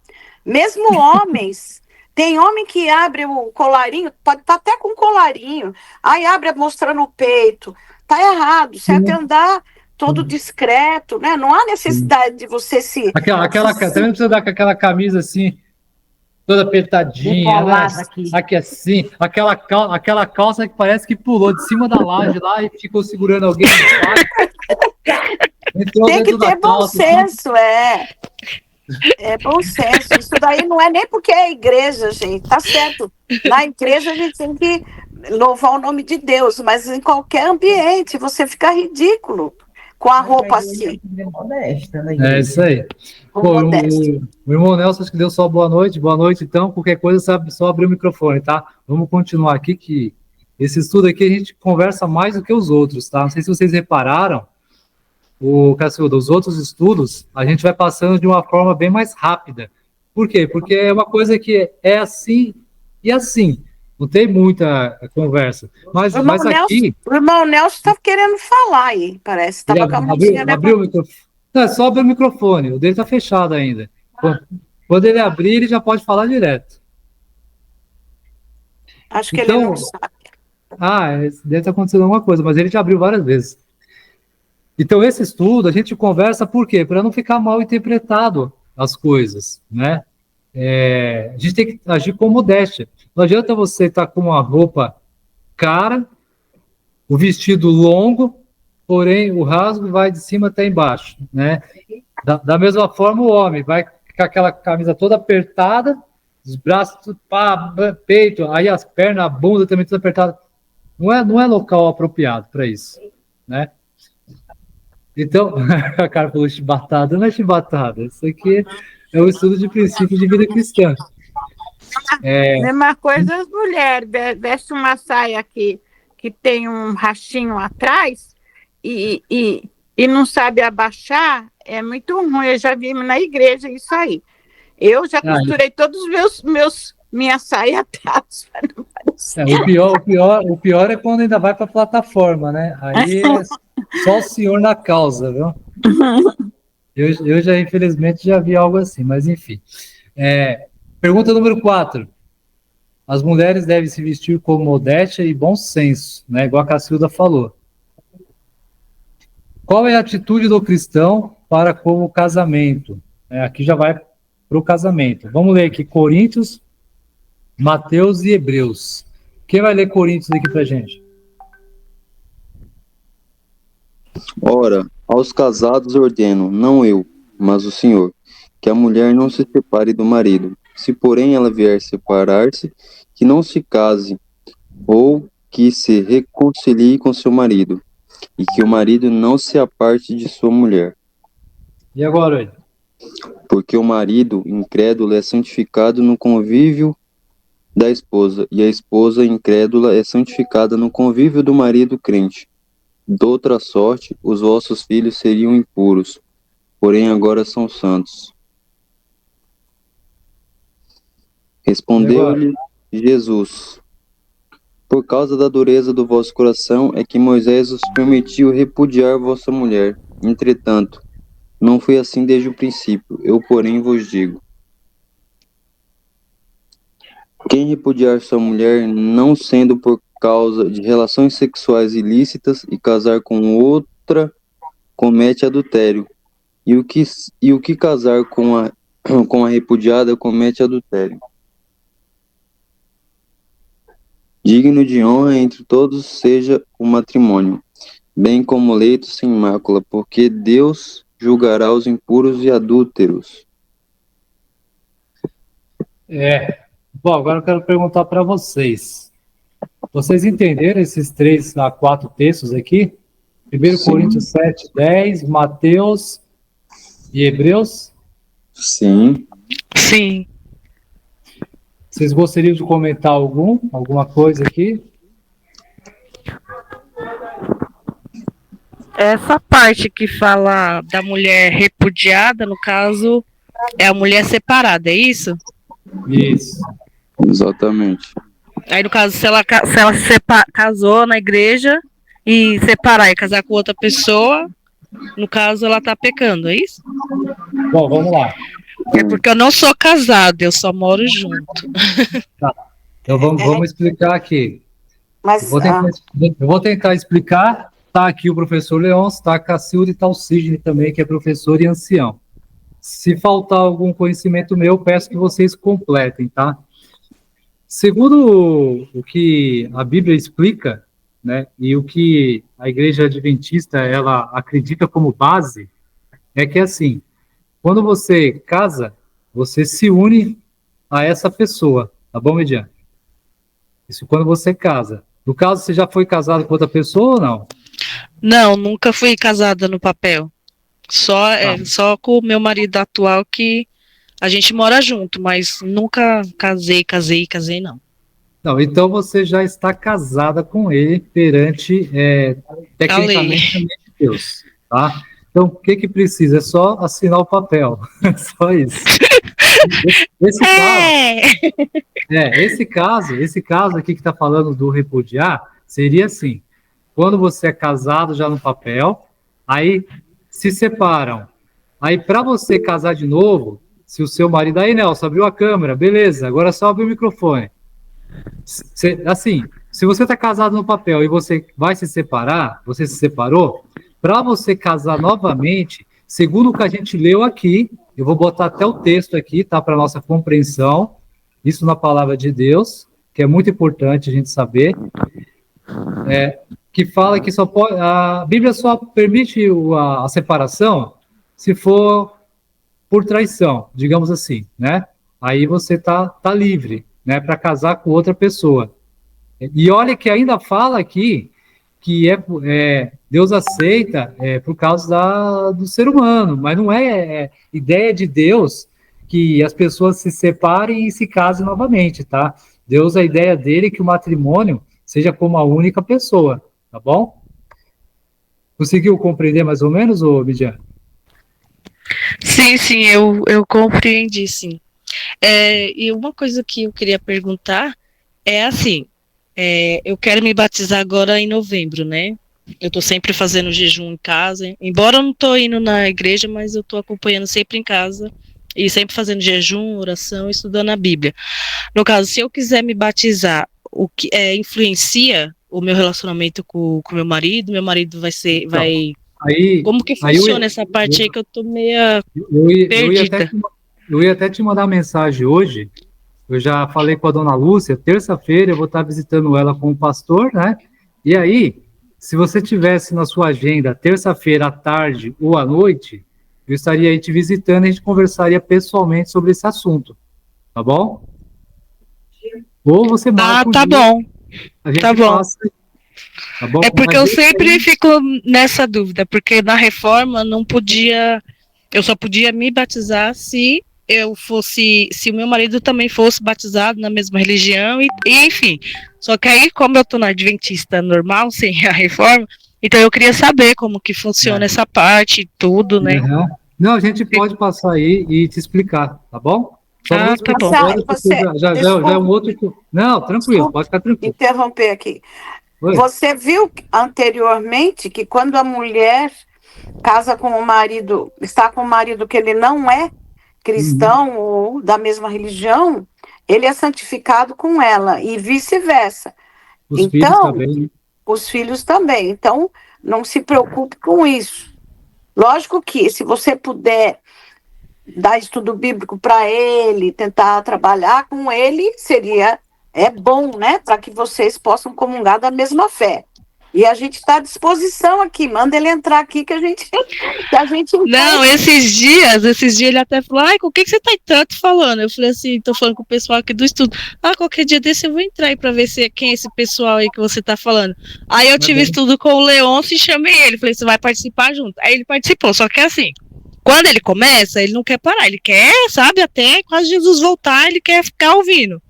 Mesmo homens, tem homem que abre o colarinho, pode estar até com colarinho, aí abre mostrando o peito. Tá errado, certo é andar todo discreto, né? Não há necessidade de você se... Também não precisa dar com aquela camisa assim, toda apertadinha, né? Aqui assim, aquela calça que parece que pulou de cima da laje lá e ficou segurando alguém. Tem que ter bom senso, É bom senso. Isso daí não é nem porque é igreja, gente. Tá certo. Na igreja a gente tem que louvar o nome de Deus, mas em qualquer ambiente você fica ridículo com a roupa assim. É isso aí. Pô, o irmão Nelson, acho que deu só boa noite. Boa noite, então. Qualquer coisa, sabe, só abrir o microfone, tá? Vamos continuar aqui, que esse estudo aqui a gente conversa mais do que os outros, tá? Não sei se vocês repararam, Cacilda, os outros estudos, a gente vai passando de uma forma bem mais rápida. Por quê? Porque é uma coisa que é assim e assim. Não tem muita conversa. Mas aqui... O irmão Nelson está querendo falar aí, parece. Estava com a mãozinha abriu o microfone. Não, é só abrir o microfone. O dele está fechado ainda. Quando ele abrir, ele já pode falar direto. Acho que ele não sabe. Deve estar acontecendo alguma coisa, mas ele já abriu várias vezes. Então, esse estudo, a gente conversa por quê? Para não ficar mal interpretado as coisas, né? A gente tem que agir com modéstia. Não adianta você estar com uma roupa cara, o vestido longo, porém o rasgo vai de cima até embaixo, né? Da mesma forma, o homem vai com aquela camisa toda apertada, os braços tudo peito, aí as pernas, a bunda também tudo apertada. Não é local apropriado para isso, né? Então, a cara falou chibatada, não é chibatada. Isso aqui é o estudo de princípios de vida cristã. Mesma coisa as mulheres, veste uma saia que tem um rachinho atrás e não sabe abaixar, é muito ruim. Eu já vi na igreja isso aí. Eu já costurei todos os minha saia atrás. O pior é quando ainda vai para a plataforma, né? Aí é só o senhor na causa, viu? Eu já, infelizmente, já vi algo assim, mas enfim. Pergunta número 4. As mulheres devem se vestir com modéstia e bom senso, né? Igual a Cacilda falou. Qual é a atitude do cristão para com o casamento? Aqui já vai para o casamento. Vamos ler aqui Coríntios, Mateus e Hebreus. Quem vai ler Coríntios aqui pra gente? Ora, aos casados ordeno, não eu, mas o Senhor, que a mulher não se separe do marido. Se, porém, ela vier separar-se, que não se case, ou que se reconcilie com seu marido, e que o marido não se aparte de sua mulher. E agora? Porque o marido incrédulo é santificado no convívio da esposa, e a esposa incrédula é santificada no convívio do marido crente. Doutra sorte, os vossos filhos seriam impuros, porém agora são santos. Respondeu-lhe Jesus. Por causa da dureza do vosso coração é que Moisés vos permitiu repudiar vossa mulher. Entretanto, não foi assim desde o princípio. Eu, porém, vos digo: quem repudiar sua mulher, não sendo por causa de relações sexuais ilícitas, e casar com outra, comete adultério. E o que casar com a repudiada comete adultério. Digno de honra entre todos seja o matrimônio, bem como leito sem mácula, porque Deus julgará os impuros e adúlteros. Bom, agora eu quero perguntar para vocês. Vocês entenderam esses 3 a 4 textos aqui? 1 Coríntios 7, 10, Mateus e Hebreus? Sim. Sim. Vocês gostariam de comentar alguma coisa aqui? Essa parte que fala da mulher repudiada, no caso, é a mulher separada, é isso? Isso. Exatamente. Aí, no caso, se ela casou na igreja e separar e casar com outra pessoa, no caso, ela tá pecando, é isso? Bom, vamos lá. É porque eu não sou casada, eu só moro junto. Tá. Então vamos explicar aqui. Mas, Eu vou tentar explicar. Está aqui o professor Leôncio, está a Cacilda e está o Sidney também, que é professor e ancião. Se faltar algum conhecimento meu, peço que vocês completem, tá? Segundo o que a Bíblia explica, né, e o que a Igreja Adventista ela acredita como base, é que assim, quando você casa, você se une a essa pessoa, tá bom, Mediane? Isso quando você casa. No caso, você já foi casado com outra pessoa ou não? Não, nunca fui casada no papel. Só com o meu marido atual que a gente mora junto, mas nunca casei, não. Não, então você já está casada com ele perante, tecnicamente, Deus, tá? Então, o que precisa? É só assinar o papel, só isso. Esse caso aqui que está falando do repudiar, seria assim, quando você é casado já no papel, aí se separam. Aí, para você casar de novo, se o seu marido... Aí, Nelson, abriu a câmera, beleza, agora só abre o microfone. Assim, se você está casado no papel e você vai se separar, você se separou, para você casar novamente, segundo o que a gente leu aqui, eu vou botar até o texto aqui, tá, para nossa compreensão, isso na palavra de Deus, que é muito importante a gente saber, que fala que a Bíblia só permite a separação se for por traição, digamos assim, né? Aí você tá livre, né, para casar com outra pessoa. E olha que ainda fala aqui que Deus aceita por causa do ser humano, mas não é ideia de Deus que as pessoas se separem e se casem novamente, tá? Deus, a ideia dele é que o matrimônio seja como a única pessoa, tá bom? Conseguiu compreender mais ou menos, ô Midian? Sim, eu compreendi, sim. E uma coisa que eu queria perguntar é assim, eu quero me batizar agora em novembro, né? Eu tô sempre fazendo jejum em casa, embora eu não tô indo na igreja, mas eu tô acompanhando sempre em casa e sempre fazendo jejum, oração, estudando a Bíblia. No caso, se eu quiser me batizar, o que influencia o meu relacionamento com meu marido? Meu marido vai... Como que funciona essa parte aí que eu tô meio perdida? Eu ia até te mandar mensagem hoje. Eu já falei com a dona Lúcia, terça-feira eu vou estar visitando ela com o pastor, né? E aí, se você tivesse na sua agenda terça-feira à tarde ou à noite, eu estaria aí te visitando e a gente conversaria pessoalmente sobre esse assunto, tá bom? Ou você marca tá bom. A gente tá bom. passa, tá bom? É porque eu sempre fico nessa dúvida, porque na reforma eu só podia me batizar se o meu marido também fosse batizado na mesma religião, e enfim. Só que aí, como eu tô na adventista normal, sem a reforma, então eu queria saber como que funciona essa parte e tudo, né? Não, a gente pode passar aí e te explicar, tá bom? Só vou tá bom. explicar agora, porque já é um outro... Não, tranquilo, pode ficar tranquilo. Interromper aqui. Oi. Você viu anteriormente que quando a mulher casa com o marido, está com o marido que ele não é cristão ou da mesma religião, ele é santificado com ela e vice-versa. Os filhos também, né? Os filhos também. Então, não se preocupe com isso. Lógico que, se você puder dar estudo bíblico para ele, tentar trabalhar com ele, é bom, né? Para que vocês possam comungar da mesma fé. E a gente está à disposição aqui. Manda ele entrar aqui que a gente Não, esses dias ele até falou, ai, com o que você tá tanto falando? Eu falei assim, tô falando com o pessoal aqui do estudo. Ah, qualquer dia desse eu vou entrar aí pra ver quem é esse pessoal aí que você tá falando. Aí eu tive estudo com o Leôncio e chamei ele. Falei, você vai participar junto? Aí ele participou, só que assim, quando ele começa, ele não quer parar. Ele quer, sabe, até quase Jesus voltar, ele quer ficar ouvindo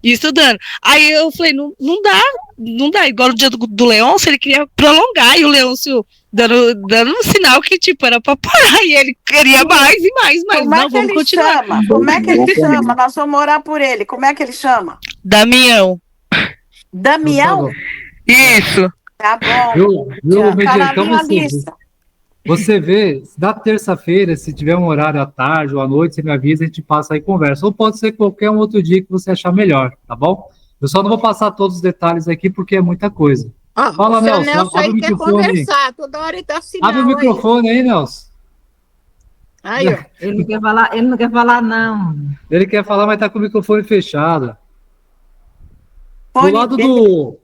e estudando. Aí eu falei, não dá. Igual no dia do Leôncio, ele queria prolongar, e o Leôncio dando um sinal que, tipo, era pra parar, e ele queria mais e mais. Como é que ele chama? Como é que ele chama? Nós vamos orar por ele. Como é que ele chama? Damião? Isso. Tá bom. Então você vê, da terça-feira, se tiver um horário à tarde ou à noite, você me avisa, a gente passa aí e conversa. Ou pode ser qualquer um outro dia que você achar melhor, tá bom? Eu só não vou passar todos os detalhes aqui, porque é muita coisa. Fala, Nelson, abre o microfone aí. Toda hora ele dá sinal. Abre o microfone aí, Nelson. Aí, ó. Ele não quer falar, não. Ele quer falar, mas tá com o microfone fechado. Do lado do...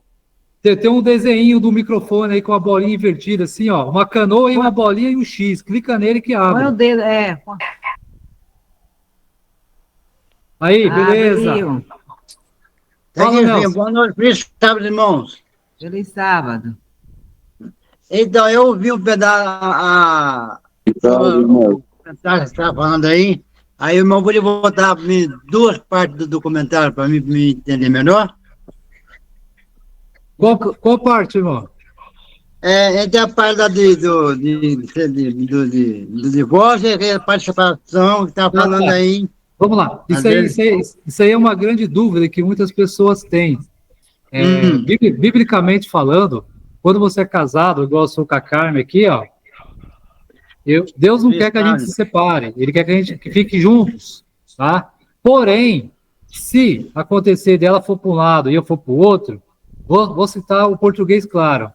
Tem um desenho do microfone aí com a bolinha invertida, assim, ó. Uma canoa e uma bolinha e um X. Clica nele que abre. Põe o dedo, Aí, beleza. Fala, Nelson. Boa noite, feliz sábado, irmãos. Feliz sábado. Então, eu ouvi um pedaço que você estava falando aí. Aí, irmão, vou voltar duas partes do documentário para me entender melhor. Qual parte, irmão? Entre a parte do divórcio e a parte de separação que está falando aí. Vamos lá. Isso aí é uma grande dúvida que muitas pessoas têm. Biblicamente falando, quando você é casado, igual eu sou com a Carmen aqui, ó, Deus não quer que a gente se separe, Ele quer que a gente fique juntos, tá? Porém, se acontecer dela for para um lado e eu for para o outro, vou citar o português claro.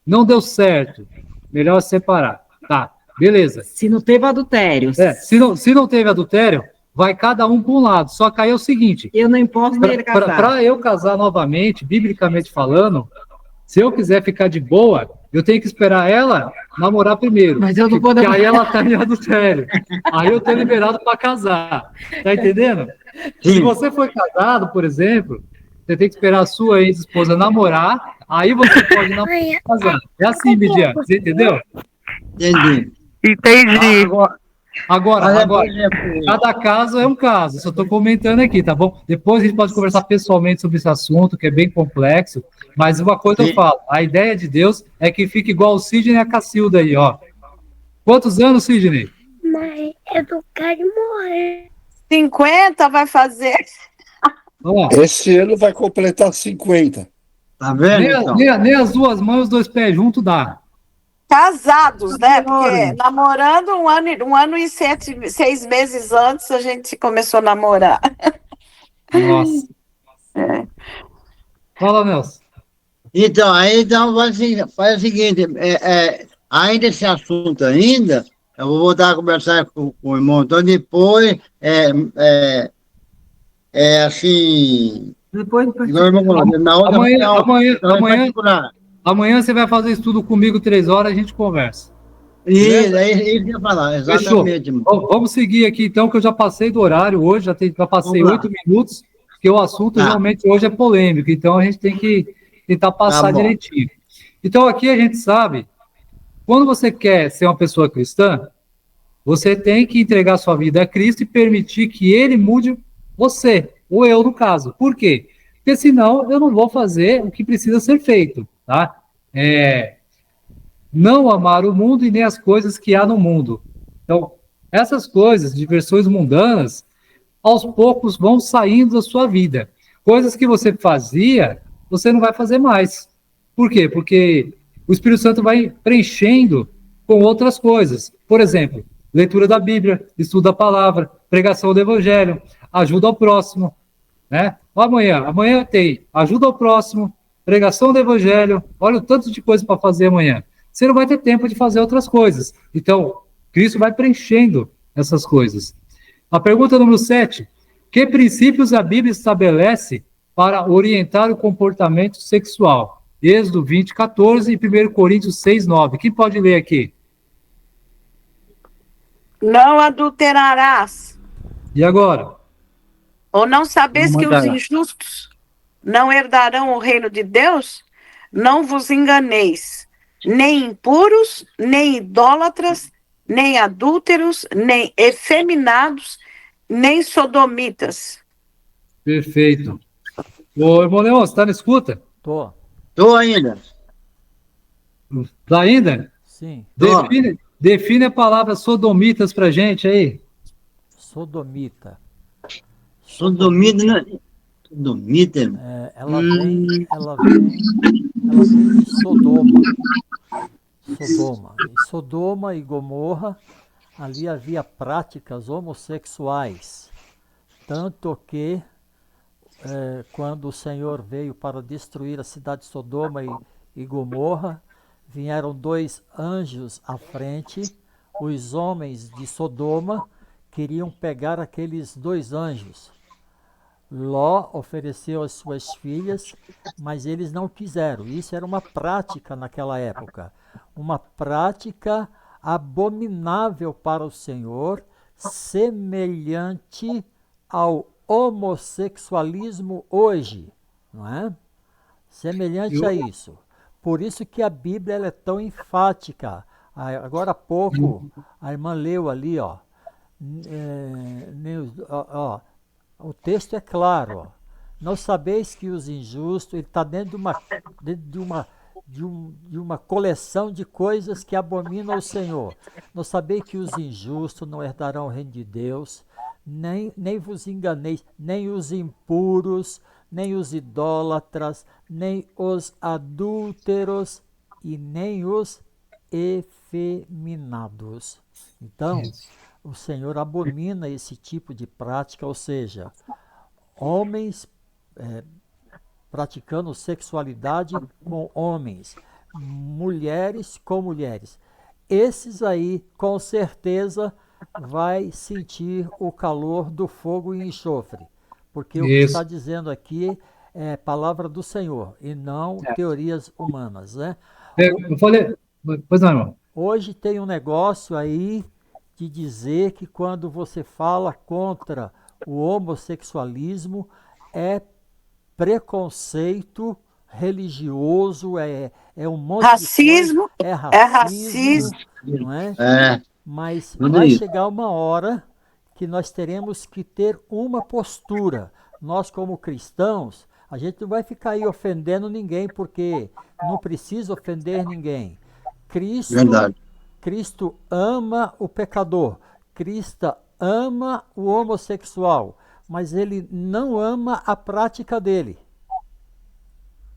Não deu certo. Melhor separar. Tá, beleza. Se não teve adultério. Se não teve adultério, vai cada um para um lado. Só que aí é o seguinte... Eu não importo dele casar. Para eu casar novamente, biblicamente falando, se eu quiser ficar de boa, eu tenho que esperar ela namorar primeiro. Mas eu não vou namorar. Porque aí ela tá em adultério. Aí eu tô liberado para casar. Tá entendendo? Sim. Se você for casado, por exemplo... Você tem que esperar a sua ex-esposa namorar, aí você pode namorar e casar. É assim, Midian, você entendeu? Entendi. Agora, cada caso é um caso, só estou comentando aqui, tá bom? Depois a gente pode conversar pessoalmente sobre esse assunto, que é bem complexo, mas uma coisa eu falo, a ideia de Deus é que fique igual o Sidney e a Cacilda aí, ó. Quantos anos, Sidney? Mas eu não quero morrer. 50 vai fazer... Esse ano vai completar 50. Tá vendo? Nem as duas mãos, os dois pés juntos dá. Casados, né? Porque namorando um ano e 6 meses antes a gente começou a namorar. Nossa. Fala, Nelson. Então, faz o seguinte, ainda esse assunto ainda, eu vou voltar a conversar com o irmão, então depois, assim... Depois amanhã você vai fazer estudo comigo 3 horas, a gente conversa. Isso, aí ia falar, exatamente. Vamos seguir aqui então, que eu já passei do horário hoje, já passei 8 minutos, porque o assunto realmente hoje é polêmico, então a gente tem que tentar passar direitinho. Então aqui a gente sabe, quando você quer ser uma pessoa cristã, você tem que entregar sua vida a Cristo e permitir que Ele mude você, ou eu no caso. Por quê? Porque senão eu não vou fazer o que precisa ser feito, tá? Não amar o mundo e nem as coisas que há no mundo. Então, essas coisas, diversões mundanas, aos poucos vão saindo da sua vida. Coisas que você fazia, você não vai fazer mais. Por quê? Porque o Espírito Santo vai preenchendo com outras coisas. Por exemplo, leitura da Bíblia, estudo da palavra, pregação do Evangelho, ajuda ao próximo, né? Amanhã tem ajuda ao próximo, pregação do Evangelho, olha o tanto de coisa para fazer amanhã. Você não vai ter tempo de fazer outras coisas. Então, Cristo vai preenchendo essas coisas. A pergunta número 7. Que princípios a Bíblia estabelece para orientar o comportamento sexual? Êxodo 20, 14 e 1 Coríntios 6, 9. Quem pode ler aqui? Não adulterarás. E agora? Ou não sabes que os injustos não herdarão o reino de Deus? Não vos enganeis, nem impuros, nem idólatras, nem adúlteros, nem efeminados, nem sodomitas. Perfeito. Ô, irmão Leão, você está na escuta? Tô ainda. Tá ainda? Sim. Define a palavra sodomitas pra gente aí. Sodomita. Sodomita, ela vem de Sodoma. Em Sodoma e Gomorra, ali havia práticas homossexuais. Tanto que, quando o Senhor veio para destruir a cidade de Sodoma e Gomorra, vieram 2 anjos à frente. Os homens de Sodoma queriam pegar aqueles 2 anjos. Ló ofereceu as suas filhas, mas eles não quiseram. Isso era uma prática naquela época. Uma prática abominável para o Senhor, semelhante ao homossexualismo hoje, não é? Semelhante a isso. Por isso que a Bíblia ela é tão enfática. Agora há pouco, a irmã leu ali, o texto é claro. Não sabeis que os injustos, ele está dentro de uma coleção de coisas que abominam ao Senhor. Não sabeis que os injustos não herdarão o reino de Deus, nem vos enganeis, nem os impuros, nem os idólatras, nem os adúlteros e nem os efeminados. Então, o Senhor abomina esse tipo de prática, ou seja, homens praticando sexualidade com homens, mulheres com mulheres. Esses aí, com certeza, vai sentir o calor do fogo e enxofre, porque o que está dizendo aqui é palavra do Senhor e não teorias humanas, né? Eu falei, pois não, irmão. Hoje tem um negócio aí de dizer que quando você fala contra o homossexualismo é preconceito religioso, é um monte racismo, de coisa. É racismo, não é? Mas vai chegar uma hora que nós teremos que ter uma postura. Nós, como cristãos, a gente não vai ficar aí ofendendo ninguém, porque não precisa ofender ninguém. Cristo ama o pecador, Cristo ama o homossexual, mas ele não ama a prática dele.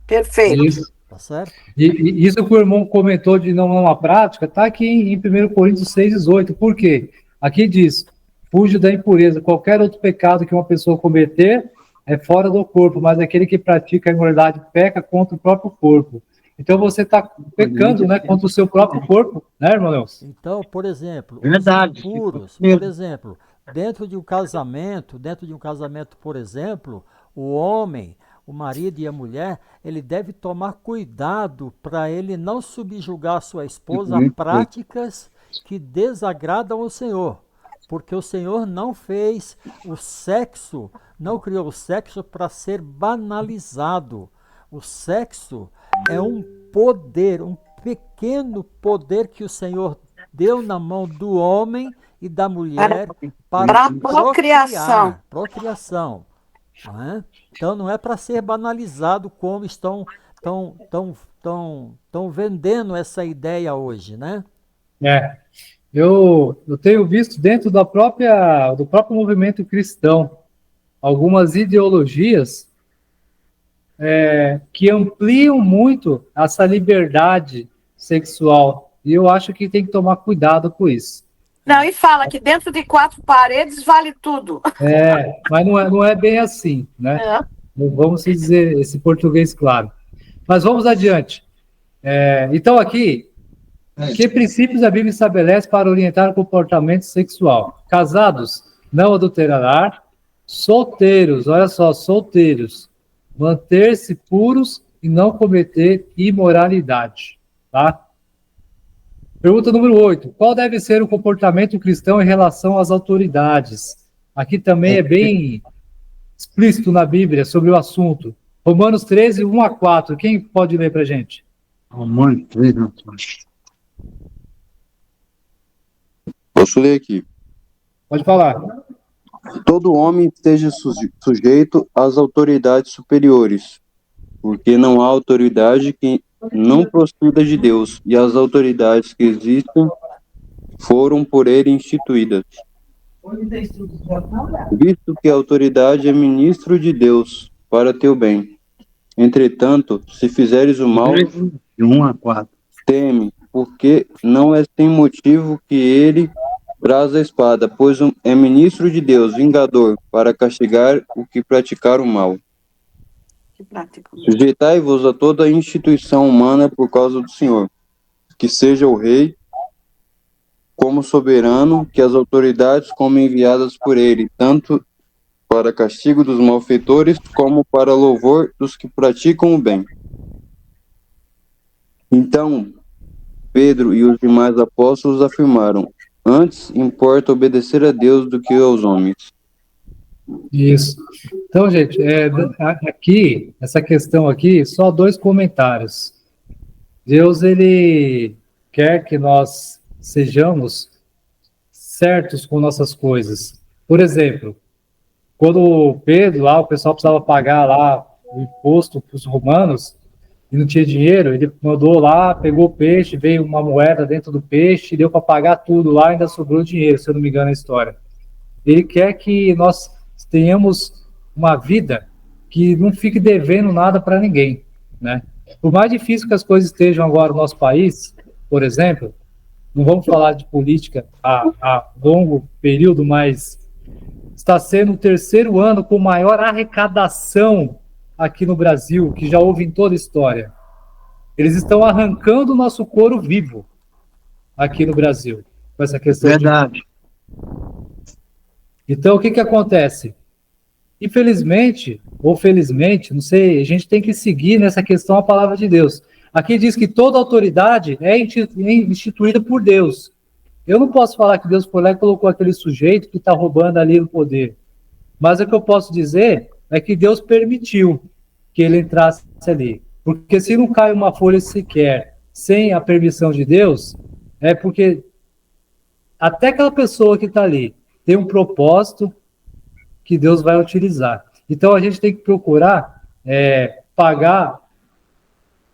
Perfeito. Isso. Tá certo? E isso que o irmão comentou de não amar a prática, está aqui em 1 Coríntios 6,18. Por quê? Aqui diz, fuge da impureza. Qualquer outro pecado que uma pessoa cometer é fora do corpo, mas aquele que pratica a imoralidade peca contra o próprio corpo. Então você está pecando, né, contra o seu próprio corpo, né, irmão Leôncio? Então, por exemplo, os impuros, por exemplo, dentro de um casamento, por exemplo, o homem, o marido e a mulher, ele deve tomar cuidado para ele não subjugar a sua esposa a práticas que desagradam ao Senhor. Porque o Senhor não fez o sexo, não criou o sexo para ser banalizado. O sexo é um poder, um pequeno poder que o Senhor deu na mão do homem e da mulher para procriação. Não é? Então não é para ser banalizado como estão vendendo essa ideia hoje, né? Eu tenho visto dentro do próprio movimento cristão algumas ideologias que ampliam muito essa liberdade sexual. E eu acho que tem que tomar cuidado com isso. Não, e fala que dentro de 4 paredes vale tudo. Mas não é bem assim, né? Vamos dizer esse português claro. Mas vamos adiante. Então aqui, que princípios a Bíblia estabelece para orientar o comportamento sexual? Casados, não adulterar. Solteiros, olha só, solteiros, manter-se puros e não cometer imoralidade, tá? Pergunta número 8. Qual deve ser o comportamento cristão em relação às autoridades? Aqui também é bem explícito na Bíblia sobre o assunto. Romanos 13, 1 a 4. Quem pode ler para a gente? Romanos 13, 1 a 4. Posso ler aqui. Pode falar. Todo homem esteja sujeito às autoridades superiores, porque não há autoridade que não proceda de Deus, e as autoridades que existem foram por ele instituídas. Visto que a autoridade é ministro de Deus para teu bem. Entretanto, se fizeres o mal, 1 a 4. teme, porque não é sem motivo que ele traz a espada, pois é ministro de Deus, vingador, para castigar o que praticar o mal. Sujeitai-vos a toda a instituição humana por causa do Senhor, que seja o rei como soberano, que as autoridades como enviadas por ele, tanto para castigo dos malfeitores, como para louvor dos que praticam o bem. Então, Pedro e os demais apóstolos afirmaram: antes importa obedecer a Deus do que aos homens. Isso. Então, gente, aqui, essa questão aqui, só 2 comentários. Deus, ele quer que nós sejamos certos com nossas coisas. Por exemplo, quando o Pedro, lá, o pessoal precisava pagar lá o imposto para os romanos, e não tinha dinheiro, ele mandou lá, pegou o peixe, veio uma moeda dentro do peixe, deu para pagar tudo lá, ainda sobrou dinheiro, se eu não me engano a história. Ele quer que nós tenhamos uma vida que não fique devendo nada para ninguém, né? Por mais difícil que as coisas estejam agora no nosso país, por exemplo, não vamos falar de política a longo período, mas está sendo o 3º ano com maior arrecadação aqui no Brasil, que já houve em toda a história. Eles estão arrancando o nosso couro vivo aqui no Brasil, com essa questão. Verdade. Então, o que acontece? Infelizmente, ou felizmente, não sei, a gente tem que seguir nessa questão a palavra de Deus. Aqui diz que toda autoridade é instituída por Deus. Eu não posso falar que Deus foi lá e colocou aquele sujeito que está roubando ali o poder. Mas o que eu posso dizer é que Deus permitiu que ele entrasse ali. Porque se não cai uma folha sequer sem a permissão de Deus, é porque até aquela pessoa que está ali tem um propósito que Deus vai utilizar. Então a gente tem que procurar pagar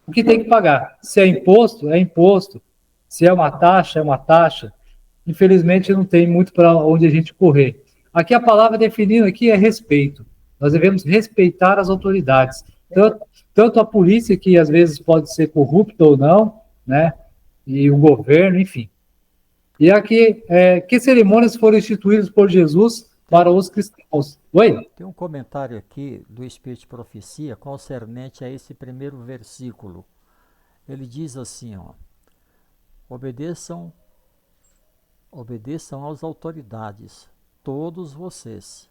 o que tem que pagar. Se é imposto, é imposto. Se é uma taxa, é uma taxa. Infelizmente não tem muito para onde a gente correr. Aqui a palavra definida aqui é respeito. Nós devemos respeitar as autoridades. Tanto a polícia, que às vezes pode ser corrupta ou não, né? E o governo, enfim. E aqui, que cerimônias foram instituídas por Jesus para os cristãos? Oi? Tem um comentário aqui do Espírito de Profecia concernente a esse primeiro versículo. Ele diz assim, ó: obedeçam às autoridades, todos vocês,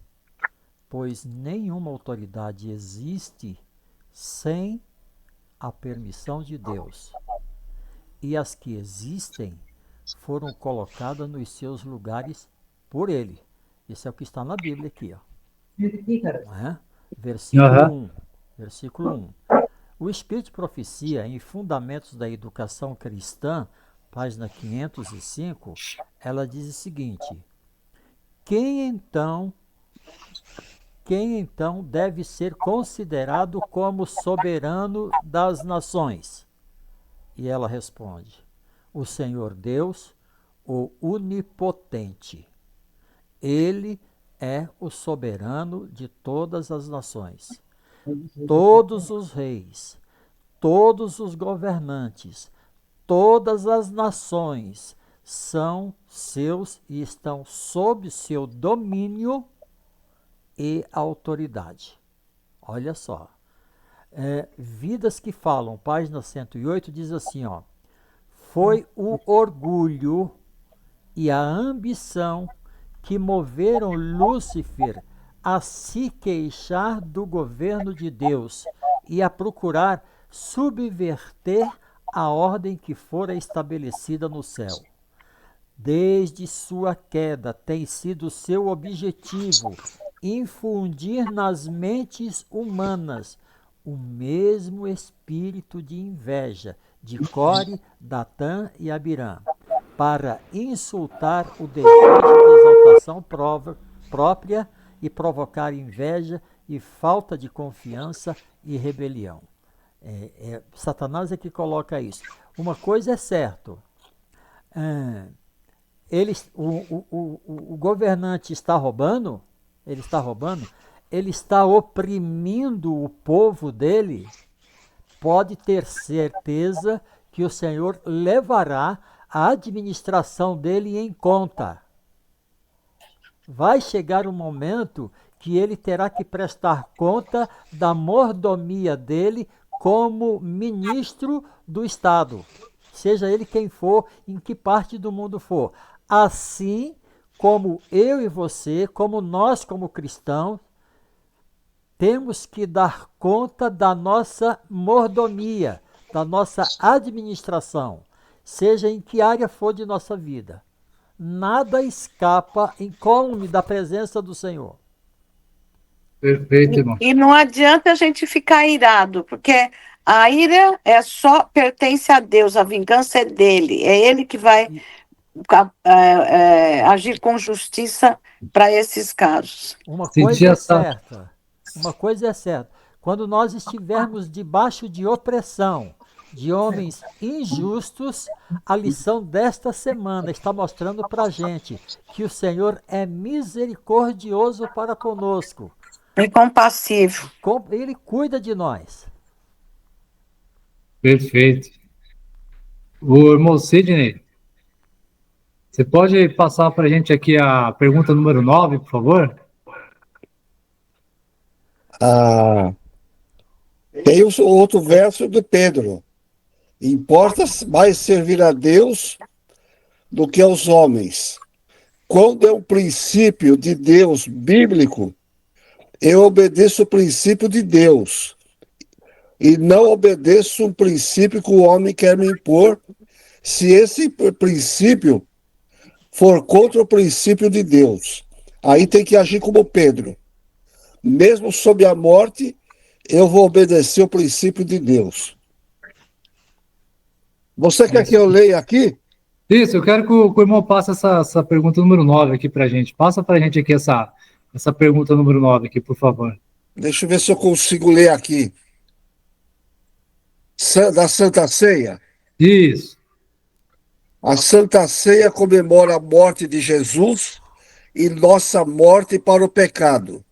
pois nenhuma autoridade existe sem a permissão de Deus. E as que existem foram colocadas nos seus lugares por ele. Isso é o que está na Bíblia aqui, ó. Versículo 1. O Espírito de Profecia em Fundamentos da Educação Cristã, página 505, ela diz o seguinte: quem então deve ser considerado como soberano das nações? E ela responde: o Senhor Deus, o onipotente. Ele é o soberano de todas as nações. Todos os reis, todos os governantes, todas as nações são seus e estão sob seu domínio e autoridade. Olha só. Vidas que Falam, página 108, diz assim, ó: foi o orgulho e a ambição que moveram Lúcifer a se queixar do governo de Deus e a procurar subverter a ordem que fora estabelecida no céu. Desde sua queda tem sido seu objetivo infundir nas mentes humanas o mesmo espírito de inveja de Core, Datã e Abirã, para insultar o desejo de exaltação própria e provocar inveja e falta de confiança e rebelião. Satanás é que coloca isso. Uma coisa é certa, o governante está roubando, ele está oprimindo o povo dele, pode ter certeza que o Senhor levará a administração dele em conta. Vai chegar um momento que ele terá que prestar conta da mordomia dele como ministro do Estado, seja ele quem for, em que parte do mundo for. Assim como eu e você, como nós como cristãos, temos que dar conta da nossa mordomia, da nossa administração, seja em que área for de nossa vida. Nada escapa incólume da presença do Senhor. Perfeito, irmão. E não adianta a gente ficar irado, porque a ira pertence a Deus, a vingança é dele. É ele que vai agir com justiça para esses casos. Uma coisa é certa. Quando nós estivermos debaixo de opressão de homens injustos, a lição desta semana está mostrando para a gente que o Senhor é misericordioso para conosco. E compassivo. Ele cuida de nós. Perfeito. O irmão Sidney, você pode passar para a gente aqui a pergunta número 9, por favor? Tem o outro verso de Pedro. Importa mais servir a Deus do que aos homens. Quando é um princípio de Deus bíblico, eu obedeço o princípio de Deus e não obedeço um princípio que o homem quer me impor, se esse princípio for contra o princípio de Deus. Aí tem que agir como Pedro. Mesmo sob a morte, eu vou obedecer o princípio de Deus. Você quer que eu leia aqui? Isso, eu quero que o irmão passe essa pergunta número 9 aqui para a gente. Passa para a gente aqui essa pergunta número 9 aqui, por favor. Deixa eu ver se eu consigo ler aqui. Da Santa Ceia? Isso. A Santa Ceia comemora a morte de Jesus e nossa morte para o pecado.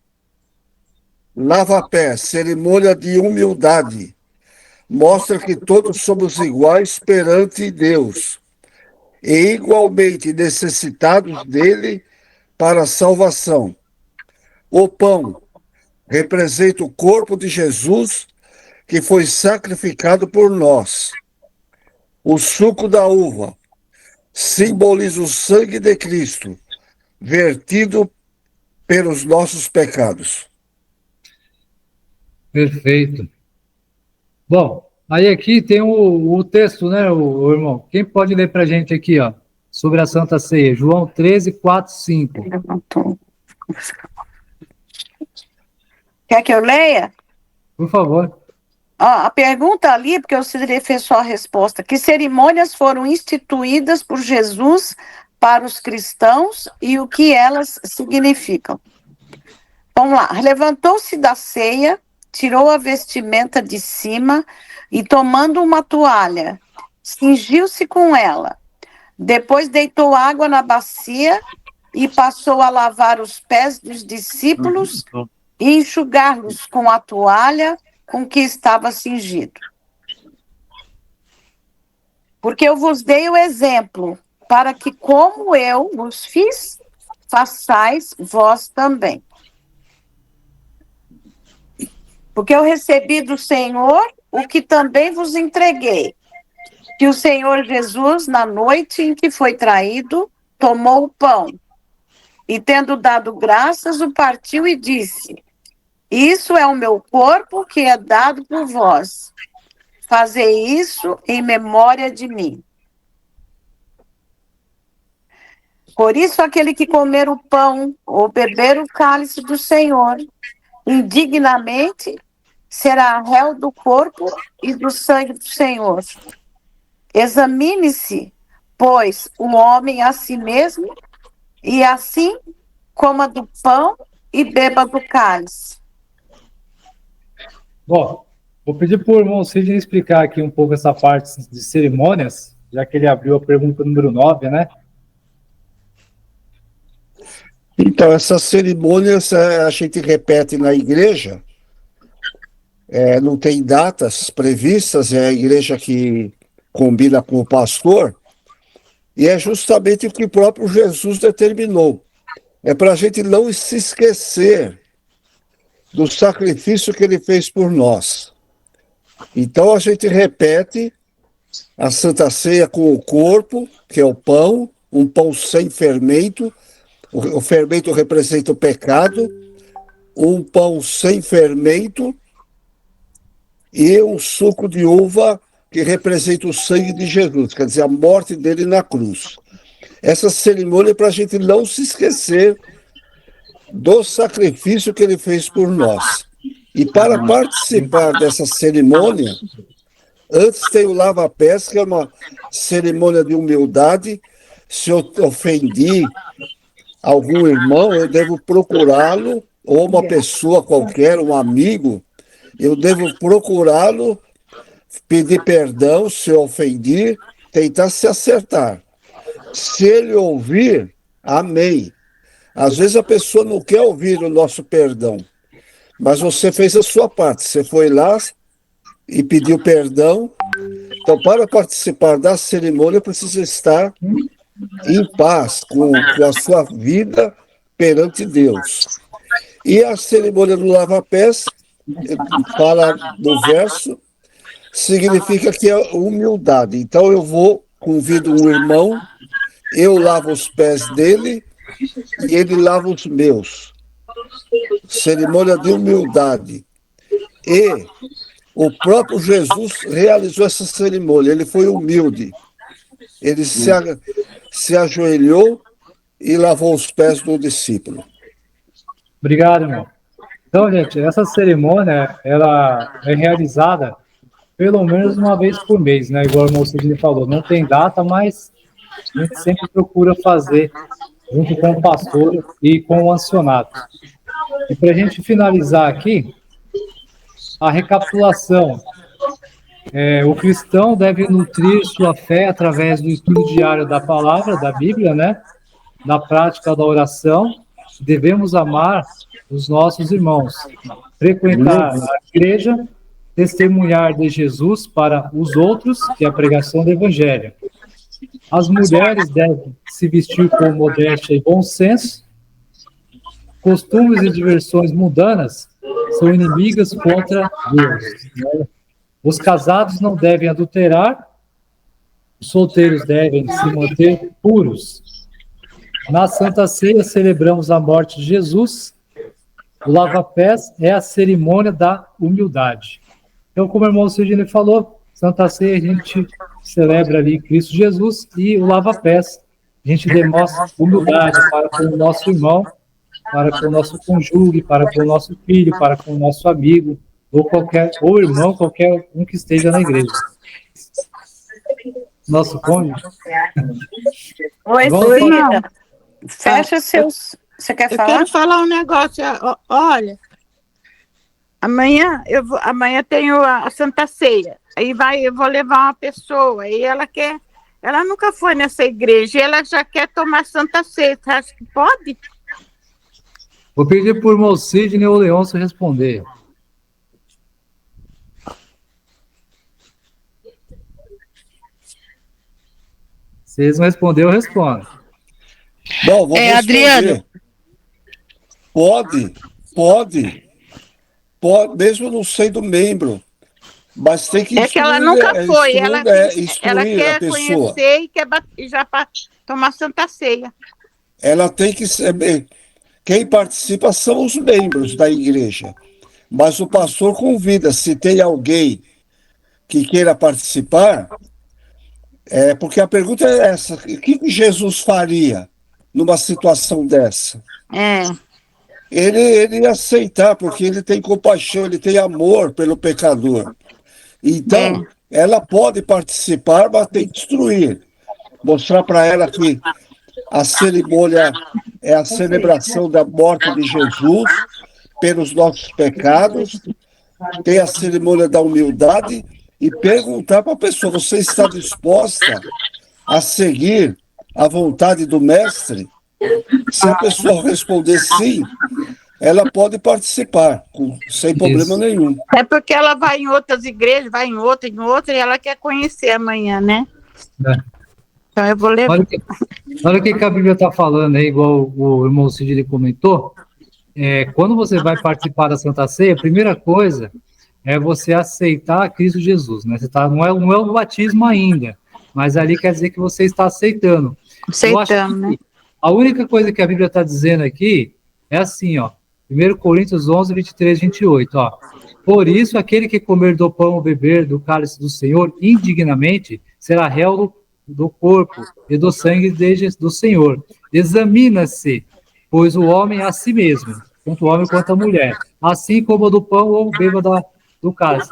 Lava-pés, cerimônia de humildade, mostra que todos somos iguais perante Deus e igualmente necessitados dele para a salvação. O pão representa o corpo de Jesus que foi sacrificado por nós. O suco da uva simboliza o sangue de Cristo, vertido pelos nossos pecados. Perfeito. Bom, aí aqui tem o texto, né, o irmão? Quem pode ler para a gente aqui, ó, sobre a Santa Ceia? João 13, 4, 5. Quer que eu leia? Por favor. A pergunta ali, porque o Sidney fez só a resposta, que cerimônias foram instituídas por Jesus para os cristãos e o que elas significam? Vamos lá. Levantou-se da ceia, tirou a vestimenta de cima e, tomando uma toalha, cingiu-se com ela. Depois deitou água na bacia e passou a lavar os pés dos discípulos e enxugar-los com a toalha com que estava cingido. Porque eu vos dei o exemplo, para que, como eu vos fiz, façais vós também. Porque eu recebi do Senhor o que também vos entreguei, que o Senhor Jesus, na noite em que foi traído, tomou o pão, e tendo dado graças, o partiu e disse: isso é o meu corpo que é dado por vós. Fazei isso em memória de mim. Por isso, aquele que comer o pão ou beber o cálice do Senhor indignamente será réu do corpo e do sangue do Senhor. Examine-se, pois, o homem a si mesmo, e assim coma do pão e beba do cálice. Bom, vou pedir para o irmão Sidney explicar aqui um pouco essa parte de cerimônias, já que ele abriu a pergunta número 9, né? Então, essas cerimônias a gente repete na igreja, não tem datas previstas, é a igreja que combina com o pastor, e é justamente o que o próprio Jesus determinou. É para a gente não se esquecer do sacrifício que ele fez por nós. Então a gente repete a Santa Ceia com o corpo, que é o pão, um pão sem fermento. O fermento representa o pecado, um pão sem fermento e um suco de uva que representa o sangue de Jesus, quer dizer, a morte dele na cruz. Essa cerimônia é para a gente não se esquecer do sacrifício que ele fez por nós. E para participar dessa cerimônia, antes tem o lava-pés, que é uma cerimônia de humildade. Se eu ofendi algum irmão, eu devo procurá-lo, ou uma pessoa qualquer, um amigo, eu devo procurá-lo, pedir perdão se eu ofendi, tentar se acertar. Se ele ouvir, amém. Às vezes a pessoa não quer ouvir o nosso perdão, mas você fez a sua parte, você foi lá e pediu perdão. Então, para participar da cerimônia, precisa estar em paz com a sua vida perante Deus. E a cerimônia do lava-pés, fala no verso, significa que é humildade. Então eu convido um irmão, eu lavo os pés dele e ele lava os meus. Cerimônia de humildade. E o próprio Jesus realizou essa cerimônia, ele foi humilde. Ele se ajoelhou e lavou os pés do discípulo. Obrigado, irmão. Então, gente, essa cerimônia, ela é realizada pelo menos uma vez por mês, né? Igual o irmão Sidney falou, não tem data, mas a gente sempre procura fazer junto com o pastor e com o ancionado. E para a gente finalizar aqui, a recapitulação. O cristão deve nutrir sua fé através do estudo diário da palavra, da Bíblia, né? Da prática da oração. Devemos amar os nossos irmãos, frequentar a igreja, testemunhar de Jesus para os outros, que é a pregação do Evangelho. As mulheres devem se vestir com modéstia e bom senso. Costumes e diversões mundanas são inimigas contra Deus. Os casados não devem adulterar, os solteiros devem se manter puros. Na Santa Ceia celebramos a morte de Jesus. O lava-pés é a cerimônia da humildade. Então, como o irmão Sidney falou, Santa Ceia a gente celebra ali Cristo Jesus, e o lava-pés a gente demonstra humildade para com o nosso irmão, para com o nosso cônjuge, para com o nosso filho, para com o nosso amigo, ou irmão, qualquer um que esteja na igreja. Nosso cônjuge. Oi, Cira. Fecha seus... Você quer falar? Eu quero falar um negócio. Olha, amanhã tenho a Santa Ceia. Aí eu vou levar uma pessoa, e ela quer Ela nunca foi nessa igreja e ela já quer tomar Santa Ceia. Você acha que pode? Vou pedir por irmão Sidney ou Leôncio responder. Se eles não responderem, eu respondo. Bom, vou responder. Adriano. Pode, mesmo não sendo membro. Mas tem que É que ela nunca foi. Ela quer a pessoa. conhecer e quer já para tomar Santa Ceia. Ela tem que ser. Quem participa são os membros da igreja. Mas o pastor convida, se tem alguém que queira participar, porque a pergunta é essa: o que Jesus faria numa situação dessa? Ele ia aceitar, porque ele tem compaixão, ele tem amor pelo pecador. Então, ela pode participar, mas tem que instruir. Mostrar para ela que a cerimônia é a celebração da morte de Jesus pelos nossos pecados, tem a cerimônia da humildade e perguntar para a pessoa: você está disposta a seguir a vontade do mestre? Se a pessoa responder sim, ela pode participar, sem problema nenhum. É porque ela vai em outras igrejas, vai em outra, e ela quer conhecer amanhã, né? Então eu vou levar. Olha o que a Bíblia está falando aí, igual o irmão Sidney comentou. Quando você vai participar da Santa Ceia, a primeira coisa é você aceitar Cristo Jesus, né? Você não é o batismo ainda, mas ali quer dizer que você está aceitando. Aceitando, né? A única coisa que a Bíblia está dizendo aqui é assim, ó, 1 Coríntios 11, 23, 28, ó. Por isso, aquele que comer do pão ou beber do cálice do Senhor indignamente será réu do corpo e do sangue do Senhor. Examina-se, pois o homem é a si mesmo, tanto o homem quanto a mulher, assim como do pão ou beba do cálice.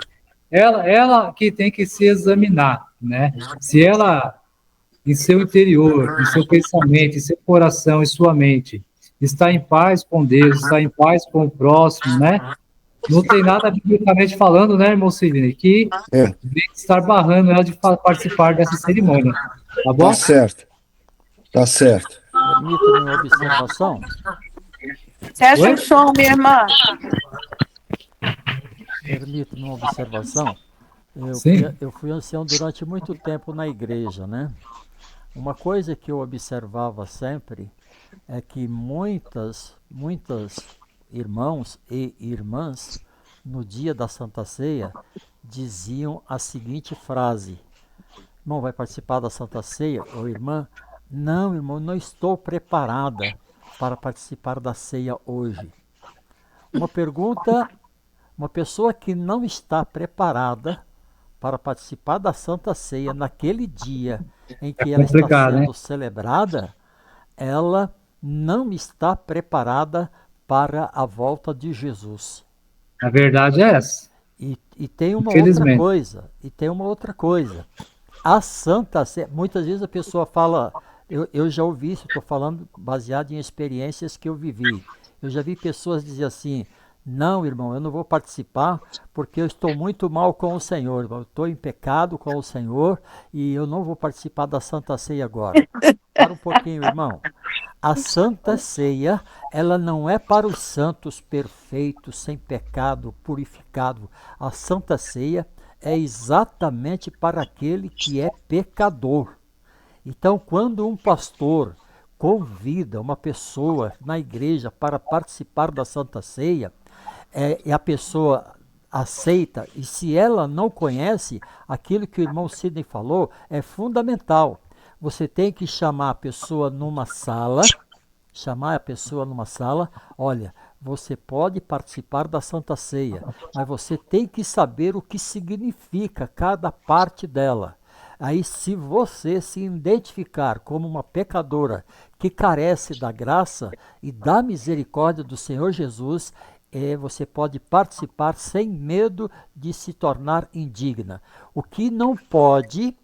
Ela que tem que se examinar, né? Se ela, em seu interior, em seu pensamento, em seu coração, em sua mente, está em paz com Deus, está em paz com o próximo, né? Não tem nada biblicamente falando, né, irmão Sidney, que tem que estar barrando ela de participar dessa cerimônia. Tá bom? Tá certo. Permita-me uma observação. Fecha o som, minha irmã. Permita-me uma observação. Eu fui ancião durante muito tempo na igreja, né? Uma coisa que eu observava sempre é que muitas irmãos e irmãs, no dia da Santa Ceia, diziam a seguinte frase: irmão, vai participar da Santa Ceia? Ou irmã, não, irmão, não estou preparada para participar da ceia hoje. Uma pergunta, uma pessoa que não está preparada para participar da Santa Ceia naquele dia em que ela está sendo celebrada, ela não está preparada para a volta de Jesus. A verdade é essa. E tem uma outra coisa. A Santa Ceia, muitas vezes a pessoa fala, eu já ouvi isso, estou falando baseado em experiências que eu vivi. Eu já vi pessoas dizer assim: não, irmão, eu não vou participar porque eu estou muito mal com o Senhor. Eu estou em pecado com o Senhor e eu não vou participar da Santa Ceia agora. Para um pouquinho, irmão. A Santa Ceia, ela não é para os santos perfeitos, sem pecado, purificado. A Santa Ceia é exatamente para aquele que é pecador. Então, quando um pastor convida uma pessoa na igreja para participar da Santa Ceia, e a pessoa aceita, e se ela não conhece, aquilo que o irmão Sidney falou é fundamental. Você tem que chamar a pessoa numa sala, olha, você pode participar da Santa Ceia, mas você tem que saber o que significa cada parte dela. Aí, se você se identificar como uma pecadora que carece da graça e da misericórdia do Senhor Jesus, você pode participar sem medo de se tornar indigna. O que não pode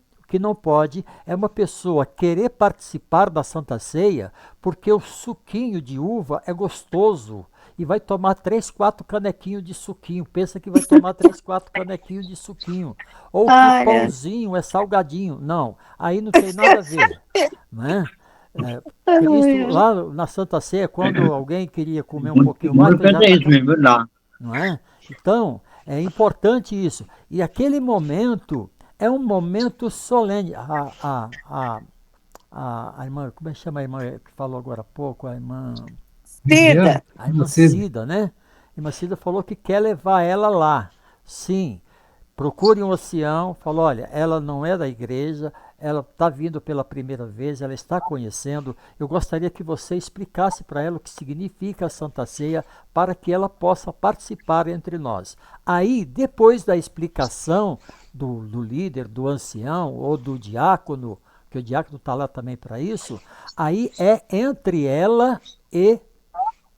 é uma pessoa querer participar da Santa Ceia porque o suquinho de uva é gostoso e vai tomar 3, 4 canequinhos de suquinho. Pensa que vai tomar 3, 4 canequinhos de suquinho. Ou que o pãozinho é salgadinho. Não, aí não tem nada a ver. Né? Cristo, lá na Santa Ceia, quando alguém queria comer um pouquinho mais, não é? Então, é importante isso. E aquele momento é um momento solene. A irmã, como é que chama a irmã que falou agora há pouco? A irmã Cida. A irmã Cida, né? A irmã Cida falou que quer levar ela lá. Sim. Procure um ancião, falou, olha, ela não é da igreja, ela está vindo pela primeira vez, ela está conhecendo. Eu gostaria que você explicasse para ela o que significa a Santa Ceia para que ela possa participar entre nós. Aí, depois da explicação do líder, do ancião ou do diácono, que o diácono está lá também para isso, aí é entre ela e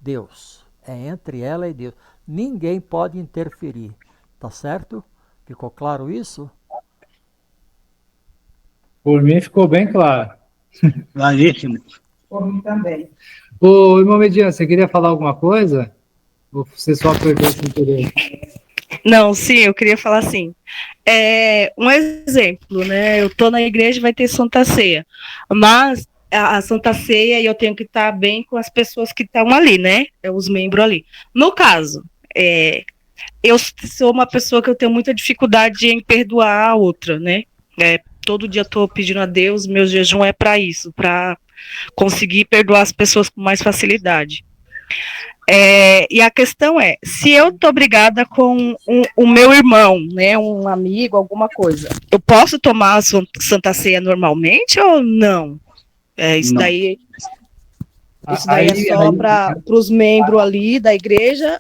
Deus. É entre ela e Deus. Ninguém pode interferir, tá certo? Ficou claro isso? Por mim ficou bem claro. Claríssimo. Por mim também. Ô, irmão Mediano, você queria falar alguma coisa? Ou você só perdeu esse interesse? Não, sim, eu queria falar assim. Um exemplo, né? Eu tô na igreja e vai ter Santa Ceia. Mas a Santa Ceia eu tenho que estar bem com as pessoas que estão ali, né? Os membros ali. No caso, eu sou uma pessoa que eu tenho muita dificuldade em perdoar a outra, né? Todo dia eu tô pedindo a Deus, meu jejum é para isso, para conseguir perdoar as pessoas com mais facilidade. E a questão é, se eu tô brigada com o meu irmão, né, um amigo, alguma coisa, eu posso tomar a Santa Ceia normalmente ou não? Isso Não. daí é só para os membros ali da igreja,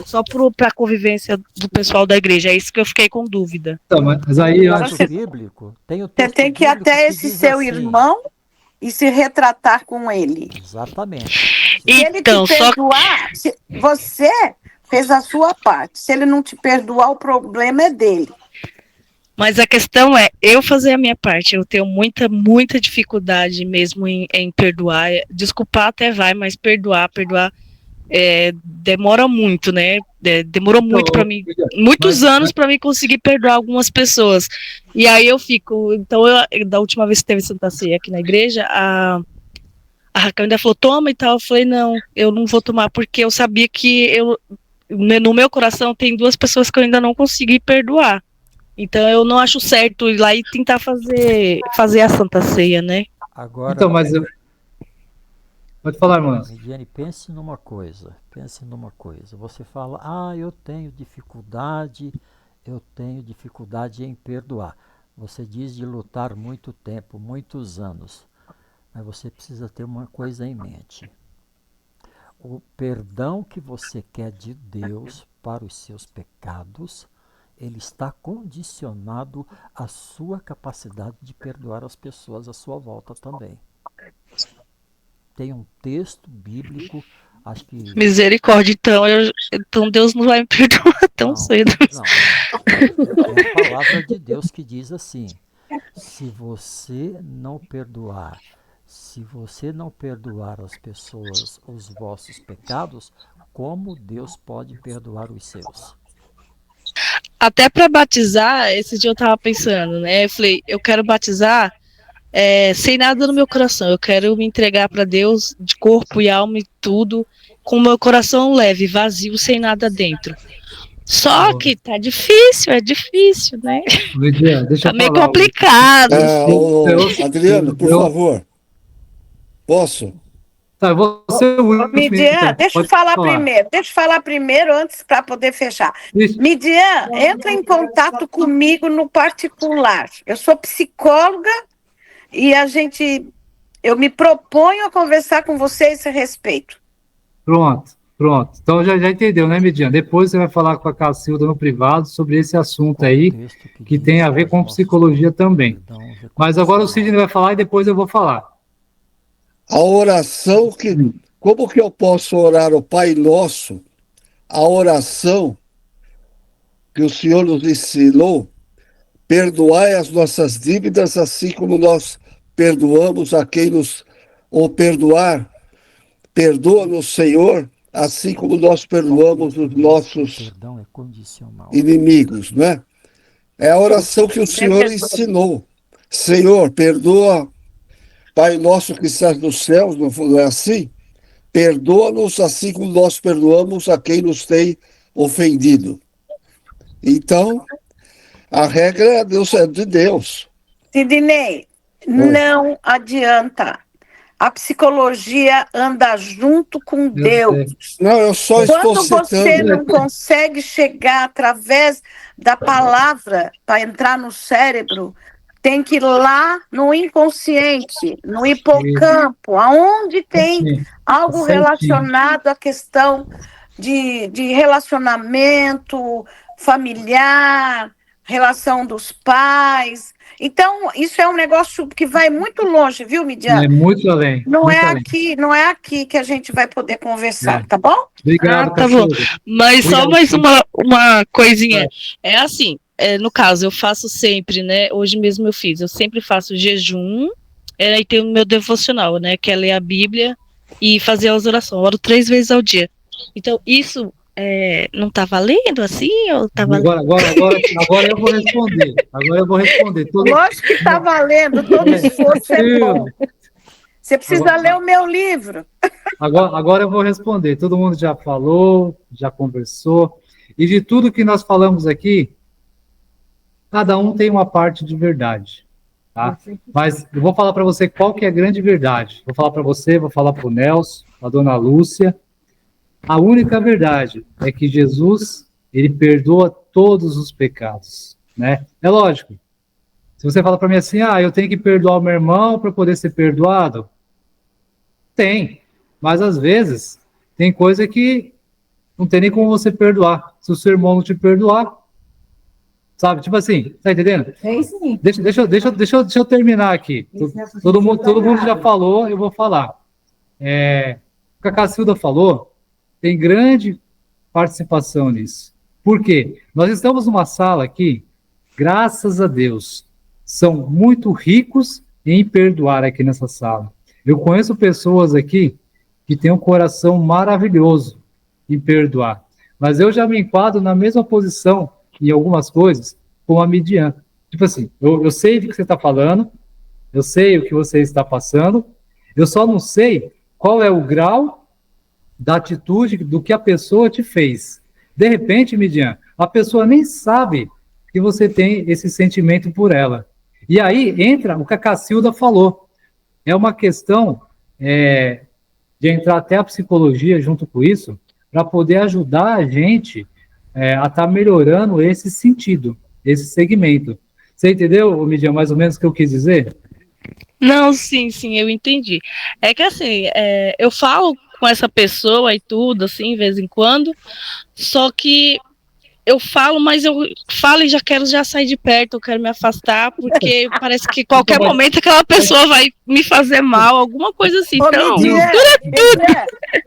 só para a convivência do pessoal da igreja. É isso que eu fiquei com dúvida. Então, mas aí eu acho que bíblico, você tem que ir até esse seu irmão e se retratar com ele. Exatamente. Se ele te perdoar, você fez a sua parte. Se ele não te perdoar, o problema é dele. Mas a questão é, eu fazer a minha parte, eu tenho muita dificuldade mesmo em perdoar. Desculpar até vai, mas perdoar demora muito, né? Demorou muito para mim, muitos anos para mim conseguir perdoar algumas pessoas. E aí eu fico, então da última vez que teve Santa Ceia aqui na igreja, a Raquel ainda falou, toma e tal. Eu falei, não, eu não vou tomar, porque eu sabia que no meu coração tem 2 pessoas que eu ainda não consegui perdoar. Então eu não acho certo ir lá e tentar fazer a Santa Ceia, né? Agora, então, mas pode falar, irmã. Lidiane, pense numa coisa. Você fala, eu tenho dificuldade em perdoar. Você diz de lutar muito tempo, muitos anos. Mas você precisa ter uma coisa em mente. O perdão que você quer de Deus para os seus pecados, ele está condicionado à sua capacidade de perdoar as pessoas à sua volta também. Tem um texto bíblico, acho que... Misericórdia, então Deus não vai me perdoar tão cedo. Não. É a palavra de Deus que diz assim, se você não perdoar as pessoas os vossos pecados, como Deus pode perdoar os seus? Até para batizar, esse dia eu tava pensando, né? Eu falei, eu quero batizar sem nada no meu coração. Eu quero me entregar para Deus de corpo e alma e tudo, com o meu coração leve, vazio, sem nada dentro. Só que tá difícil, né? Deixa tá meio complicado. Adriano, por favor. Posso? Tá, Midian, deixa eu falar primeiro antes para poder fechar. Midian, entra em contato comigo no particular. Eu sou psicóloga e eu me proponho a conversar com você a esse respeito. Pronto. Então já entendeu, né, Midian? Depois você vai falar com a Cacilda no privado sobre esse assunto aí, que tem a ver com psicologia também. Mas agora o Sidney vai falar e depois eu vou falar. A oração como que eu posso orar o Pai Nosso? A oração que o Senhor nos ensinou, perdoai as nossas dívidas, assim como nós perdoamos a quem nos... Ou perdoar, perdoa-nos, Senhor, assim como nós perdoamos os nossos Perdão é condicional. inimigos, né? É a oração que o Senhor ensinou. Senhor, perdoa, Pai nosso que estás nos céus, não é assim? Perdoa-nos assim como nós perdoamos a quem nos tem ofendido. Então, a regra é de Deus. Sidney, não adianta. A psicologia anda junto com Deus. Não, eu só estou Quando citando. você não consegue chegar através da palavra para entrar no cérebro, tem que ir lá no inconsciente, no hipocampo, aonde tem algo relacionado à questão de relacionamento familiar, relação dos pais. Então, isso é um negócio que vai muito longe, viu, Midian? É muito além. Não muito é além. aqui, não é aqui que a gente vai poder conversar, tá bom? Obrigado, tá bom. Cachorro. Mas só Obrigado. mais uma coisinha. É assim, no caso, eu faço sempre, né? Hoje mesmo eu fiz, eu sempre faço jejum, e tem o meu devocional, né? Que é ler a Bíblia e fazer as orações. Eu oro 3 vezes ao dia. Então, isso não tá valendo assim? Ou tá valendo? Agora eu vou responder. Agora eu vou responder. Lógico que tá valendo, todo esforço é bom. Você precisa ler o meu livro. Agora eu vou responder. Todo mundo já falou, já conversou. E de tudo que nós falamos aqui, cada um tem uma parte de verdade. Tá? Mas eu vou falar para você qual que é a grande verdade. Vou falar para você, vou falar para o Nelson, para a dona Lúcia. A única verdade é que Jesus, ele perdoa todos os pecados, né? É lógico. Se você fala para mim assim, eu tenho que perdoar o meu irmão para poder ser perdoado, tem. Mas às vezes tem coisa que não tem nem como você perdoar. Se o seu irmão não te perdoar, sabe? Tipo assim, tá entendendo? Tem sim. Deixa eu terminar aqui. Todo mundo já falou, eu vou falar. O que a Cacilda falou tem grande participação nisso. Por quê? Nós estamos numa sala aqui, graças a Deus, são muito ricos em perdoar aqui nessa sala. Eu conheço pessoas aqui que têm um coração maravilhoso em perdoar, mas eu já me enquadro na mesma posição em algumas coisas com a Midian. Tipo assim, eu sei do que você está falando, eu sei o que você está passando, eu só não sei qual é o grau da atitude do que a pessoa te fez. De repente, Midian, a pessoa nem sabe que você tem esse sentimento por ela. E aí entra o que a Cacilda falou. É uma questão de entrar até a psicologia junto com isso, para poder ajudar a gente a estar melhorando esse sentido, esse segmento. Você entendeu, Midian, mais ou menos o que eu quis dizer? Não, sim, eu entendi. É que assim, eu falo com essa pessoa e tudo, assim, de vez em quando, só que eu falo, mas eu falo e já quero sair de perto, eu quero me afastar, porque parece que qualquer momento aquela pessoa vai me fazer mal, alguma coisa assim. Então,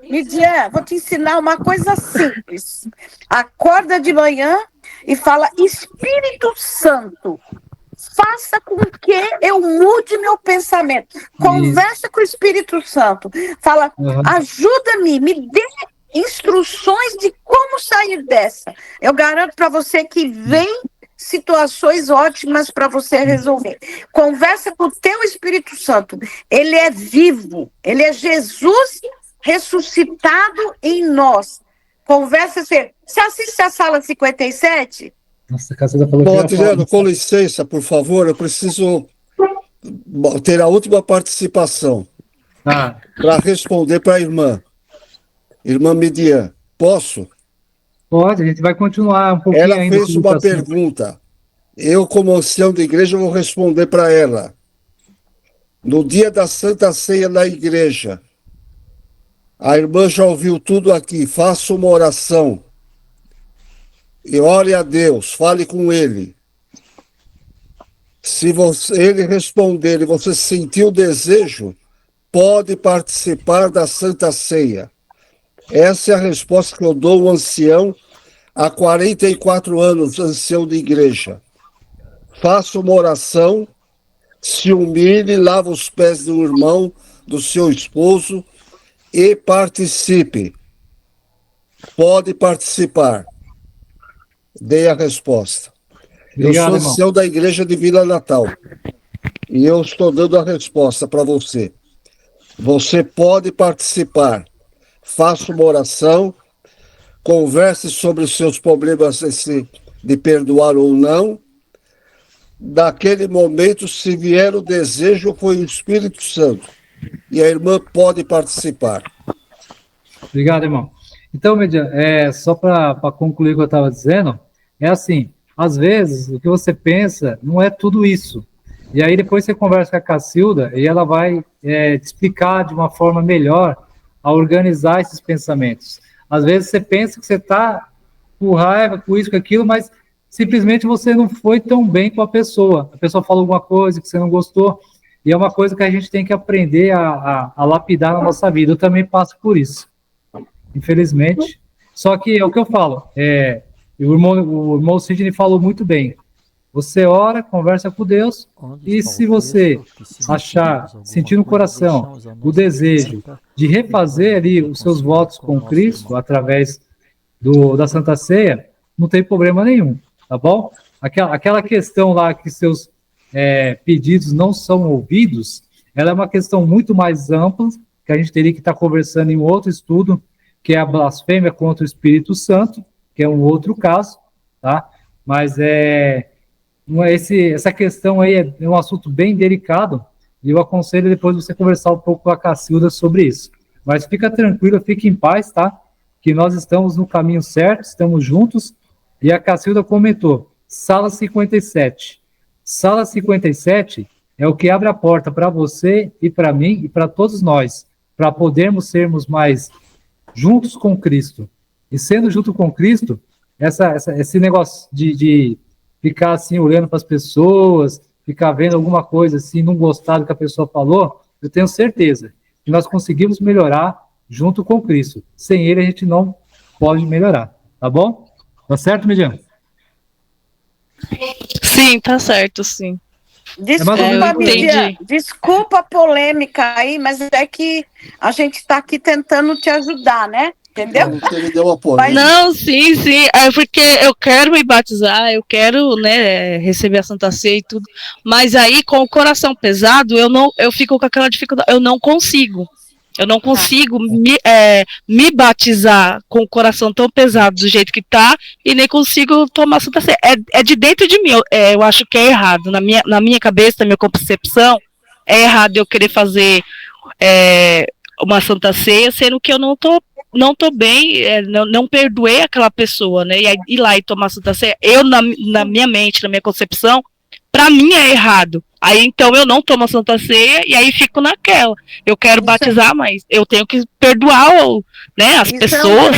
Midian, vou te ensinar uma coisa simples. Acorda de manhã e fala, Espírito Santo, faça com que eu mude meu pensamento. Conversa com o Espírito Santo. Fala, ajuda-me, me dê instruções de como sair dessa. Eu garanto para você que vem situações ótimas para você resolver. Conversa com o teu Espírito Santo. Ele é vivo. Ele é Jesus ressuscitado em nós. Conversa, você assiste a sala 57? Nossa, a Cacilda falou Bom, que Adriano, com licença, por favor, eu preciso ter a última participação para responder para a irmã. Irmã Midian, posso? Pode, a gente vai continuar um pouquinho ainda. Ela fez uma pergunta. Eu, como ancião da igreja, vou responder para ela. No dia da Santa Ceia na igreja, a irmã já ouviu tudo aqui. Faça uma oração. E ore a Deus, fale com Ele. Se ele responder e você sentir o desejo, pode participar da Santa Ceia. Essa é a resposta que eu dou ao ancião há 44 anos, ancião de igreja. Faça uma oração, se humilhe, lava os pés do irmão, do seu esposo e participe. pode participar. Dei a resposta. Obrigado, eu sou irmão. ancião da igreja de Vila Natal. E eu estou dando a resposta para você. Você pode participar. Faça uma oração. Converse sobre os seus problemas de perdoar ou não. Naquele momento, se vier o desejo, foi o Espírito Santo. E a irmã pode participar. Obrigado, irmão. Então, Median, só para concluir o que eu estava dizendo, é assim, às vezes, o que você pensa não é tudo isso. E aí depois você conversa com a Cacilda e ela vai te explicar de uma forma melhor a organizar esses pensamentos. Às vezes você pensa que você está com raiva, com isso, com aquilo, mas simplesmente você não foi tão bem com a pessoa. A pessoa falou alguma coisa que você não gostou, e é uma coisa que a gente tem que aprender a lapidar na nossa vida. Eu também passo por isso, infelizmente. Só que é o que eu falo, o irmão Sidney falou muito bem. Você ora, conversa com Deus, e se você sentir no coração o desejo de refazer ali os seus votos com Cristo, através da Santa Ceia, não tem problema nenhum, tá bom? Aquela questão lá que seus pedidos não são ouvidos, ela é uma questão muito mais ampla, que a gente teria que estar conversando em outro estudo, que é a blasfêmia contra o Espírito Santo, que é um outro caso, tá? Mas essa questão aí é um assunto bem delicado, e eu aconselho depois você conversar um pouco com a Cacilda sobre isso. Mas fica tranquilo, fique em paz, tá? Que nós estamos no caminho certo, estamos juntos, e a Cacilda comentou, sala 57. Sala 57 é o que abre a porta para você e para mim e para todos nós, para podermos sermos mais juntos com Cristo. E sendo junto com Cristo, esse negócio de ficar assim olhando para as pessoas, ficar vendo alguma coisa assim, não gostar do que a pessoa falou, eu tenho certeza que nós conseguimos melhorar junto com Cristo. Sem ele a gente não pode melhorar, tá bom? Tá certo, Median? Sim, tá certo, sim. Desculpa, Midian, desculpa a polêmica aí, mas é que a gente está aqui tentando te ajudar, né? Entendeu? Não, sim, é porque eu quero me batizar, eu quero, né, receber a Santa Ceia e tudo, mas aí com o coração pesado, eu fico com aquela dificuldade, eu não consigo me batizar com o coração tão pesado do jeito que tá, e nem consigo tomar Santa Ceia. É de dentro de mim, eu acho que é errado, na minha cabeça, na minha concepção, é errado eu querer fazer uma Santa Ceia, sendo que eu não tô bem, não perdoei aquela pessoa, né, e aí ir lá e tomar Santa Ceia, na minha mente, na minha concepção, pra mim é errado. Aí então eu não tomo a Santa Ceia e aí fico naquela. Eu quero batizar, mas eu tenho que perdoar, né, as pessoas.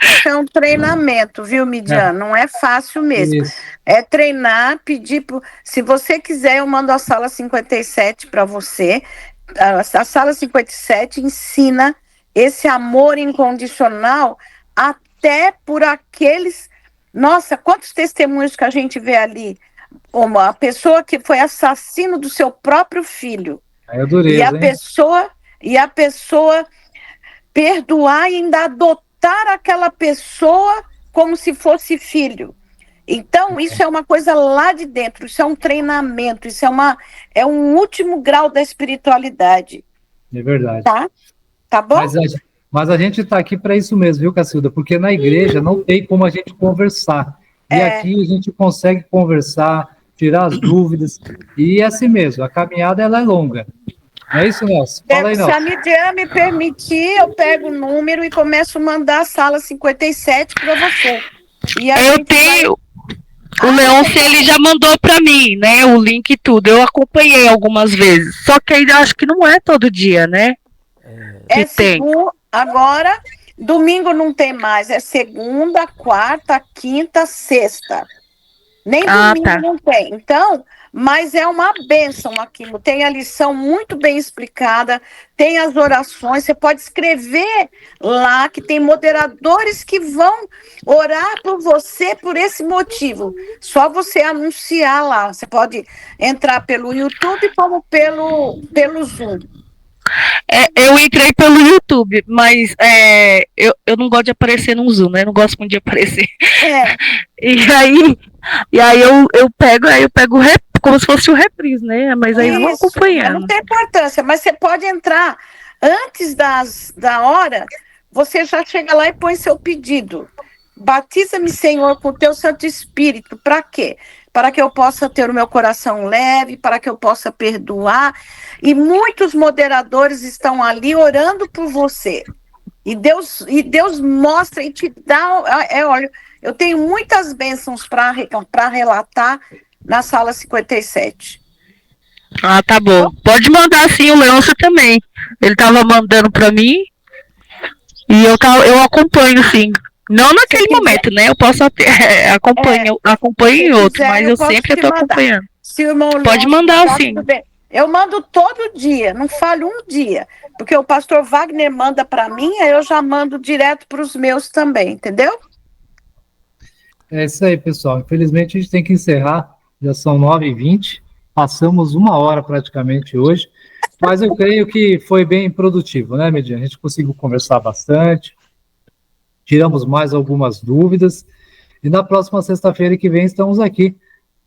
Isso é um treinamento, viu, Midian? Não é fácil mesmo. Isso. É treinar, pedir. Se você quiser, eu mando a sala 57 para você. A sala 57 ensina esse amor incondicional até por aqueles. Nossa, quantos testemunhos que a gente vê ali. Uma pessoa que foi assassino do seu próprio filho. Eu adorei, e a pessoa perdoar e ainda adotar aquela pessoa como se fosse filho. Então, isso é uma coisa lá de dentro, isso é um treinamento, isso é um último grau da espiritualidade. É verdade. Tá bom? Mas a gente está aqui para isso mesmo, viu, Cacilda? Porque na igreja não tem como a gente conversar. E aqui a gente consegue conversar, tirar as dúvidas, e é assim mesmo, a caminhada ela é longa. É isso, Nelson? Fala aí, Nelson. Se a Midian me permitir, eu pego o número e começo a mandar a sala 57 para você. Eu tenho... O Leôncio, ele já mandou para mim, né, o link e tudo. Eu acompanhei algumas vezes. Só que ainda acho que não é todo dia, né? Que tem. Agora... Domingo não tem mais, é segunda, quarta, quinta, sexta. Nem domingo não tem. Então, mas é uma bênção aquilo. Tem a lição muito bem explicada, tem as orações, você pode escrever lá que tem moderadores que vão orar por você por esse motivo. Só você anunciar lá. Você pode entrar pelo YouTube como pelo Zoom. Eu entrei pelo YouTube, mas eu não gosto de aparecer no Zoom, né? Eu não gosto muito de aparecer. E aí eu pego como se fosse o reprise, né? Mas aí eu vou acompanhando. Não tem importância, mas você pode entrar antes da hora, você já chega lá e põe seu pedido. Batiza-me, Senhor, com o teu Santo Espírito. Para quê? Para que eu possa ter o meu coração leve, para que eu possa perdoar. E muitos moderadores estão ali orando por você. E Deus mostra e te dá. Olha, eu tenho muitas bênçãos para relatar na sala 57. Ah, tá bom. Pode mandar sim, o Leôncio também. Ele estava mandando para mim e eu acompanho sim. Não naquele momento, né? Eu posso acompanho em outro, mas eu sempre estou acompanhando. Se o irmão pode mandar sim. Eu mando todo dia, não falho um dia, porque o pastor Wagner manda para mim, aí eu já mando direto para os meus também, entendeu? É isso aí, pessoal. Infelizmente a gente tem que encerrar, já são 9h20, passamos 1 hora praticamente hoje, mas eu creio que foi bem produtivo, né, Medina? A gente conseguiu conversar bastante, tiramos mais algumas dúvidas, e na próxima sexta-feira que vem estamos aqui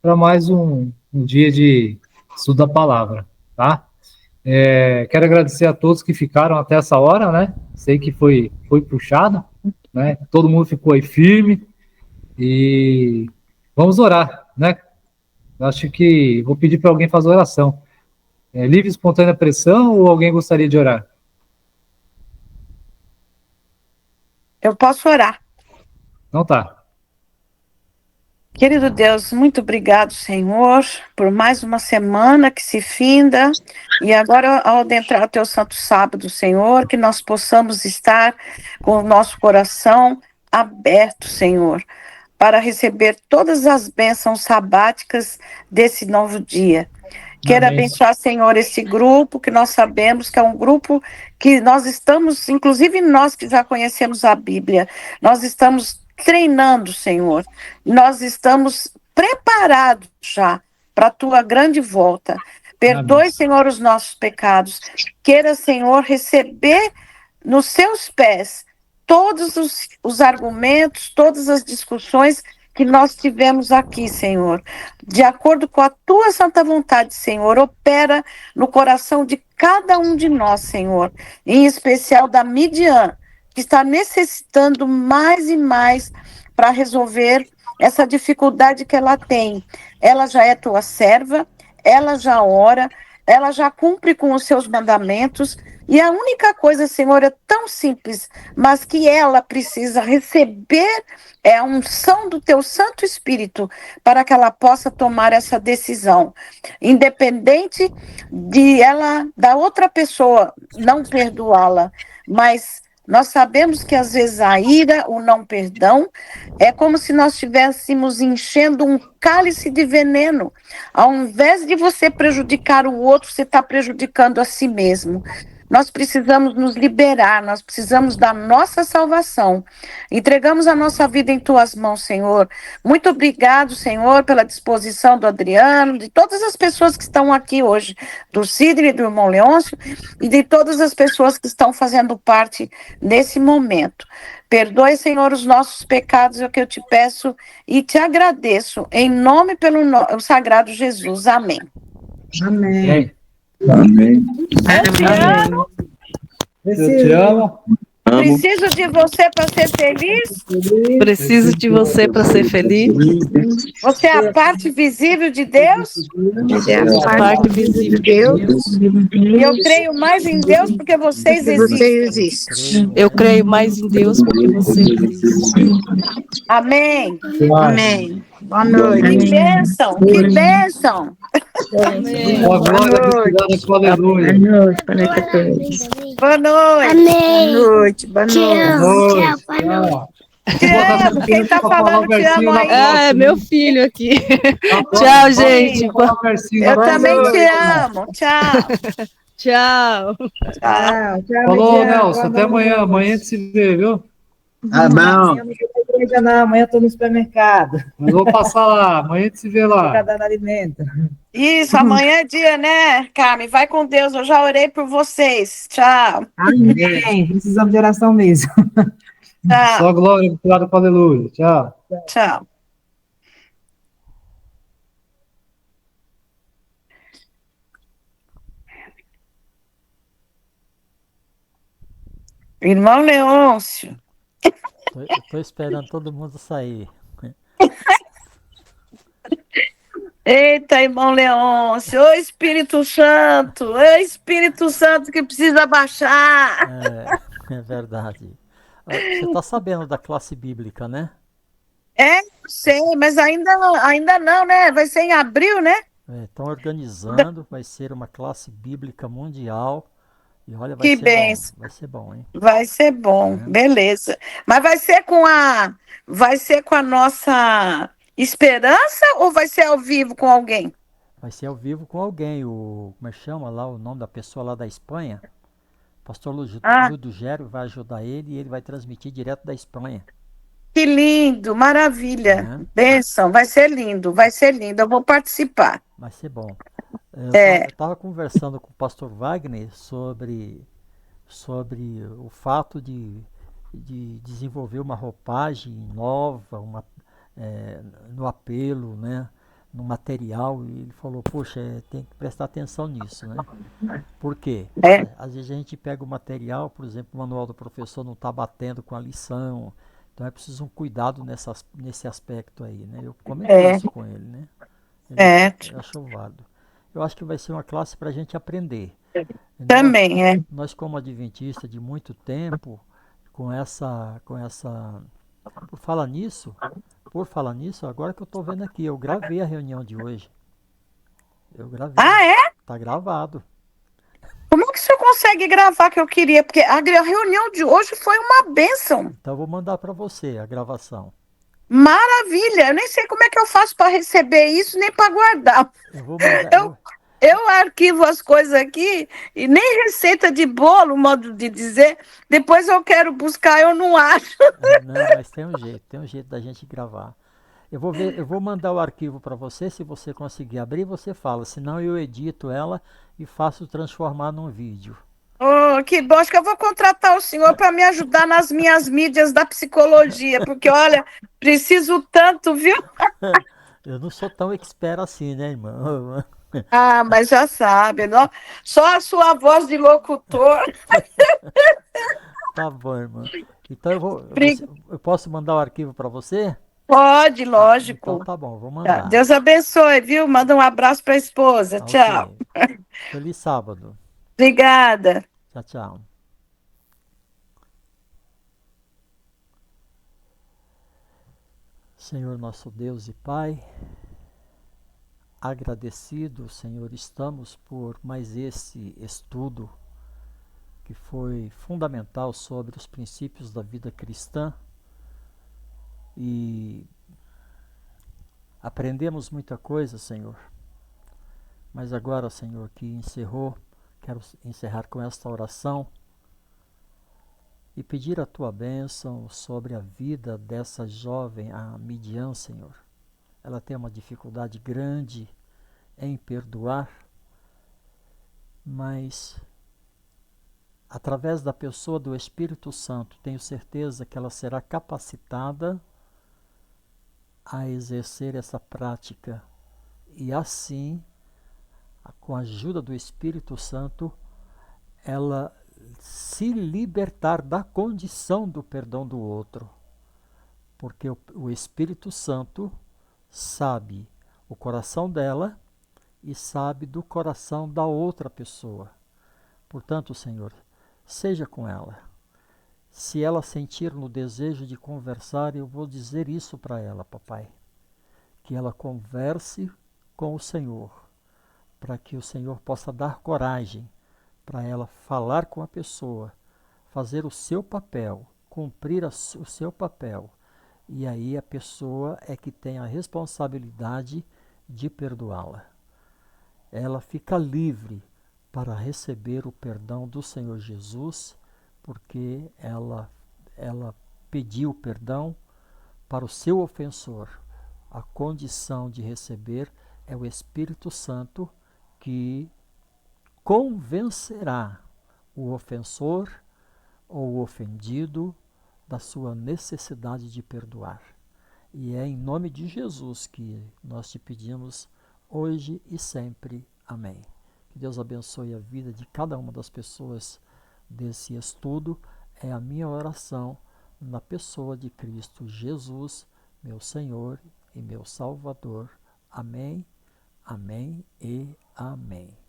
para mais um dia de estudo da palavra, tá? Quero agradecer a todos que ficaram até essa hora, né? Sei que foi puxado, né? Todo mundo ficou aí firme, e vamos orar, né? Acho que vou pedir para alguém fazer oração. Livre, espontânea pressão, ou alguém gostaria de orar? Eu posso orar. Não tá. Querido Deus, muito obrigado, Senhor, por mais uma semana que se finda, e agora ao adentrar o teu santo sábado, Senhor, que nós possamos estar com o nosso coração aberto, Senhor, para receber todas as bênçãos sabáticas desse novo dia. Quero abençoar, Senhor, esse grupo, que nós sabemos que é um grupo que nós estamos, inclusive nós que já conhecemos a Bíblia, nós estamos treinando, Senhor. Nós estamos preparados já para a tua grande volta. Perdoe, Senhor, os nossos pecados. Queira, Senhor, receber nos seus pés todos os argumentos, todas as discussões que nós tivemos aqui, Senhor. De acordo com a tua santa vontade, Senhor, opera no coração de cada um de nós, Senhor. Em especial da Midian, que está necessitando mais e mais para resolver essa dificuldade que ela tem. Ela já é tua serva, ela já ora, ela já cumpre com os seus mandamentos, e a única coisa, Senhor, é tão simples, mas que ela precisa receber a unção do teu Santo Espírito para que ela possa tomar essa decisão. Independente da outra pessoa não perdoá-la, mas nós sabemos que às vezes a ira, o não perdão, é como se nós estivéssemos enchendo um cálice de veneno. Ao invés de você prejudicar o outro, você está prejudicando a si mesmo. Nós precisamos nos liberar, nós precisamos da nossa salvação. Entregamos a nossa vida em tuas mãos, Senhor. Muito obrigado, Senhor, pela disposição do Adriano, de todas as pessoas que estão aqui hoje, do Sidney e do irmão Leôncio, e de todas as pessoas que estão fazendo parte nesse momento. Perdoe, Senhor, os nossos pecados, é o que eu te peço e te agradeço, em nome pelo sagrado Jesus. Amém. Amém. Amém. Eu te amo. Preciso de você para ser feliz? Preciso de você para ser feliz. Você é a parte visível de Deus? Você é a parte visível de Deus. E eu creio mais em Deus porque vocês existem. Eu creio mais em Deus porque você existe. Amém. Amém. Boa noite. Que bênção, que bênção. Amém. Boa noite. Boa noite. Boa noite. Amém. Boa noite. Boa Te noite. amo. Tchau, boa noite. Te amo. Quem tá falando te amo aí? É meu filho aqui. Tchau, gente. Eu também te amo. Tchau. Tchau. Tchau. Falou, Nelson. Até amanhã. Amanhã a gente se vê, viu? Tá bom. igreja não, amanhã eu estou no supermercado. Mas vou passar lá, amanhã a gente se vê lá. Para dar alimento. Isso, amanhã é dia, né, Carmen? Vai com Deus, eu já orei por vocês. Tchau. Amém. Precisamos de oração mesmo. Tchau. Só glória, obrigado, aleluia. Tchau. Tchau. Irmão Leôncio. Tô esperando todo mundo sair. Eita, irmão Leôncio, ô Espírito Santo que precisa baixar. É verdade. Você está sabendo da classe bíblica, né? Sei, mas ainda não, né? Vai ser em abril, né? Estão organizando, vai ser uma classe bíblica mundial. E olha, Que benção. Vai ser bom, hein? Vai ser bom, beleza. Mas vai ser com a nossa esperança ou vai ser ao vivo com alguém? Vai ser ao vivo com alguém. Como é que chama lá o nome da pessoa lá da Espanha? Pastor Ludo Gério vai ajudar ele e ele vai transmitir direto da Espanha. Que lindo, maravilha. Bênção, vai ser lindo. Eu vou participar. Vai ser bom. Eu estava conversando com o pastor Wagner sobre o fato de desenvolver uma roupagem nova, no apelo, né, no material, e ele falou, poxa, tem que prestar atenção nisso, né? Por quê? Às vezes a gente pega o material, por exemplo, o manual do professor não está batendo com a lição, então é preciso um cuidado nesse aspecto aí, né? Eu comentei isso com ele, né? Ele achou válido. Eu acho que vai ser uma classe para a gente aprender. Também, Nós como adventista de muito tempo, com essa... Por falar nisso, agora que eu estou vendo aqui, eu gravei a reunião de hoje. Eu gravei. Ah, é? Tá gravado. Como é que o senhor consegue gravar que eu queria? Porque a reunião de hoje foi uma bênção. Então eu vou mandar para você a gravação. Maravilha! Eu nem sei como é que eu faço para receber isso, nem para guardar. Eu vou mandar. Eu arquivo as coisas aqui e nem receita de bolo, modo de dizer. Depois eu quero buscar, eu não acho. Não, mas tem um jeito da gente gravar. Eu vou mandar o arquivo para você, se você conseguir abrir, você fala. Senão eu edito ela e faço transformar num vídeo. Oh, que bom, acho que eu vou contratar o senhor para me ajudar nas minhas mídias da psicologia, porque olha, preciso tanto, viu? Eu não sou tão expert assim, né, irmão? Ah, mas já sabe, não? Só a sua voz de locutor. Tá bom, irmão. Então eu posso mandar o arquivo para você? Pode, lógico. Então tá bom, vou mandar. Deus abençoe, viu? Manda um abraço para a esposa. Tchau. Feliz sábado. Obrigada. Tchau, tchau. Senhor nosso Deus e Pai, agradecido, Senhor, estamos por mais esse estudo que foi fundamental sobre os princípios da vida cristã e aprendemos muita coisa, Senhor. Mas agora, Senhor, que encerrou, quero encerrar com esta oração e pedir a Tua bênção sobre a vida dessa jovem, a Midian, Senhor. Ela tem uma dificuldade grande em perdoar, mas através da pessoa do Espírito Santo, tenho certeza que ela será capacitada a exercer essa prática e assim, com a ajuda do Espírito Santo, ela se libertar da condição do perdão do outro, porque o Espírito Santo sabe o coração dela e sabe do coração da outra pessoa. Portanto, Senhor, seja com ela. Se ela sentir no desejo de conversar, eu vou dizer isso para ela, papai. Que ela converse com o Senhor, para que o Senhor possa dar coragem para ela falar com a pessoa, fazer o seu papel, cumprir o seu papel. E aí a pessoa é que tem a responsabilidade de perdoá-la. Ela fica livre para receber o perdão do Senhor Jesus, porque ela pediu perdão para o seu ofensor, a condição de receber é o Espírito Santo que convencerá o ofensor ou o ofendido da sua necessidade de perdoar. E é em nome de Jesus que nós te pedimos hoje e sempre. Amém. Que Deus abençoe a vida de cada uma das pessoas desse estudo. É a minha oração na pessoa de Cristo Jesus, meu Senhor e meu Salvador. Amém, amém e amém.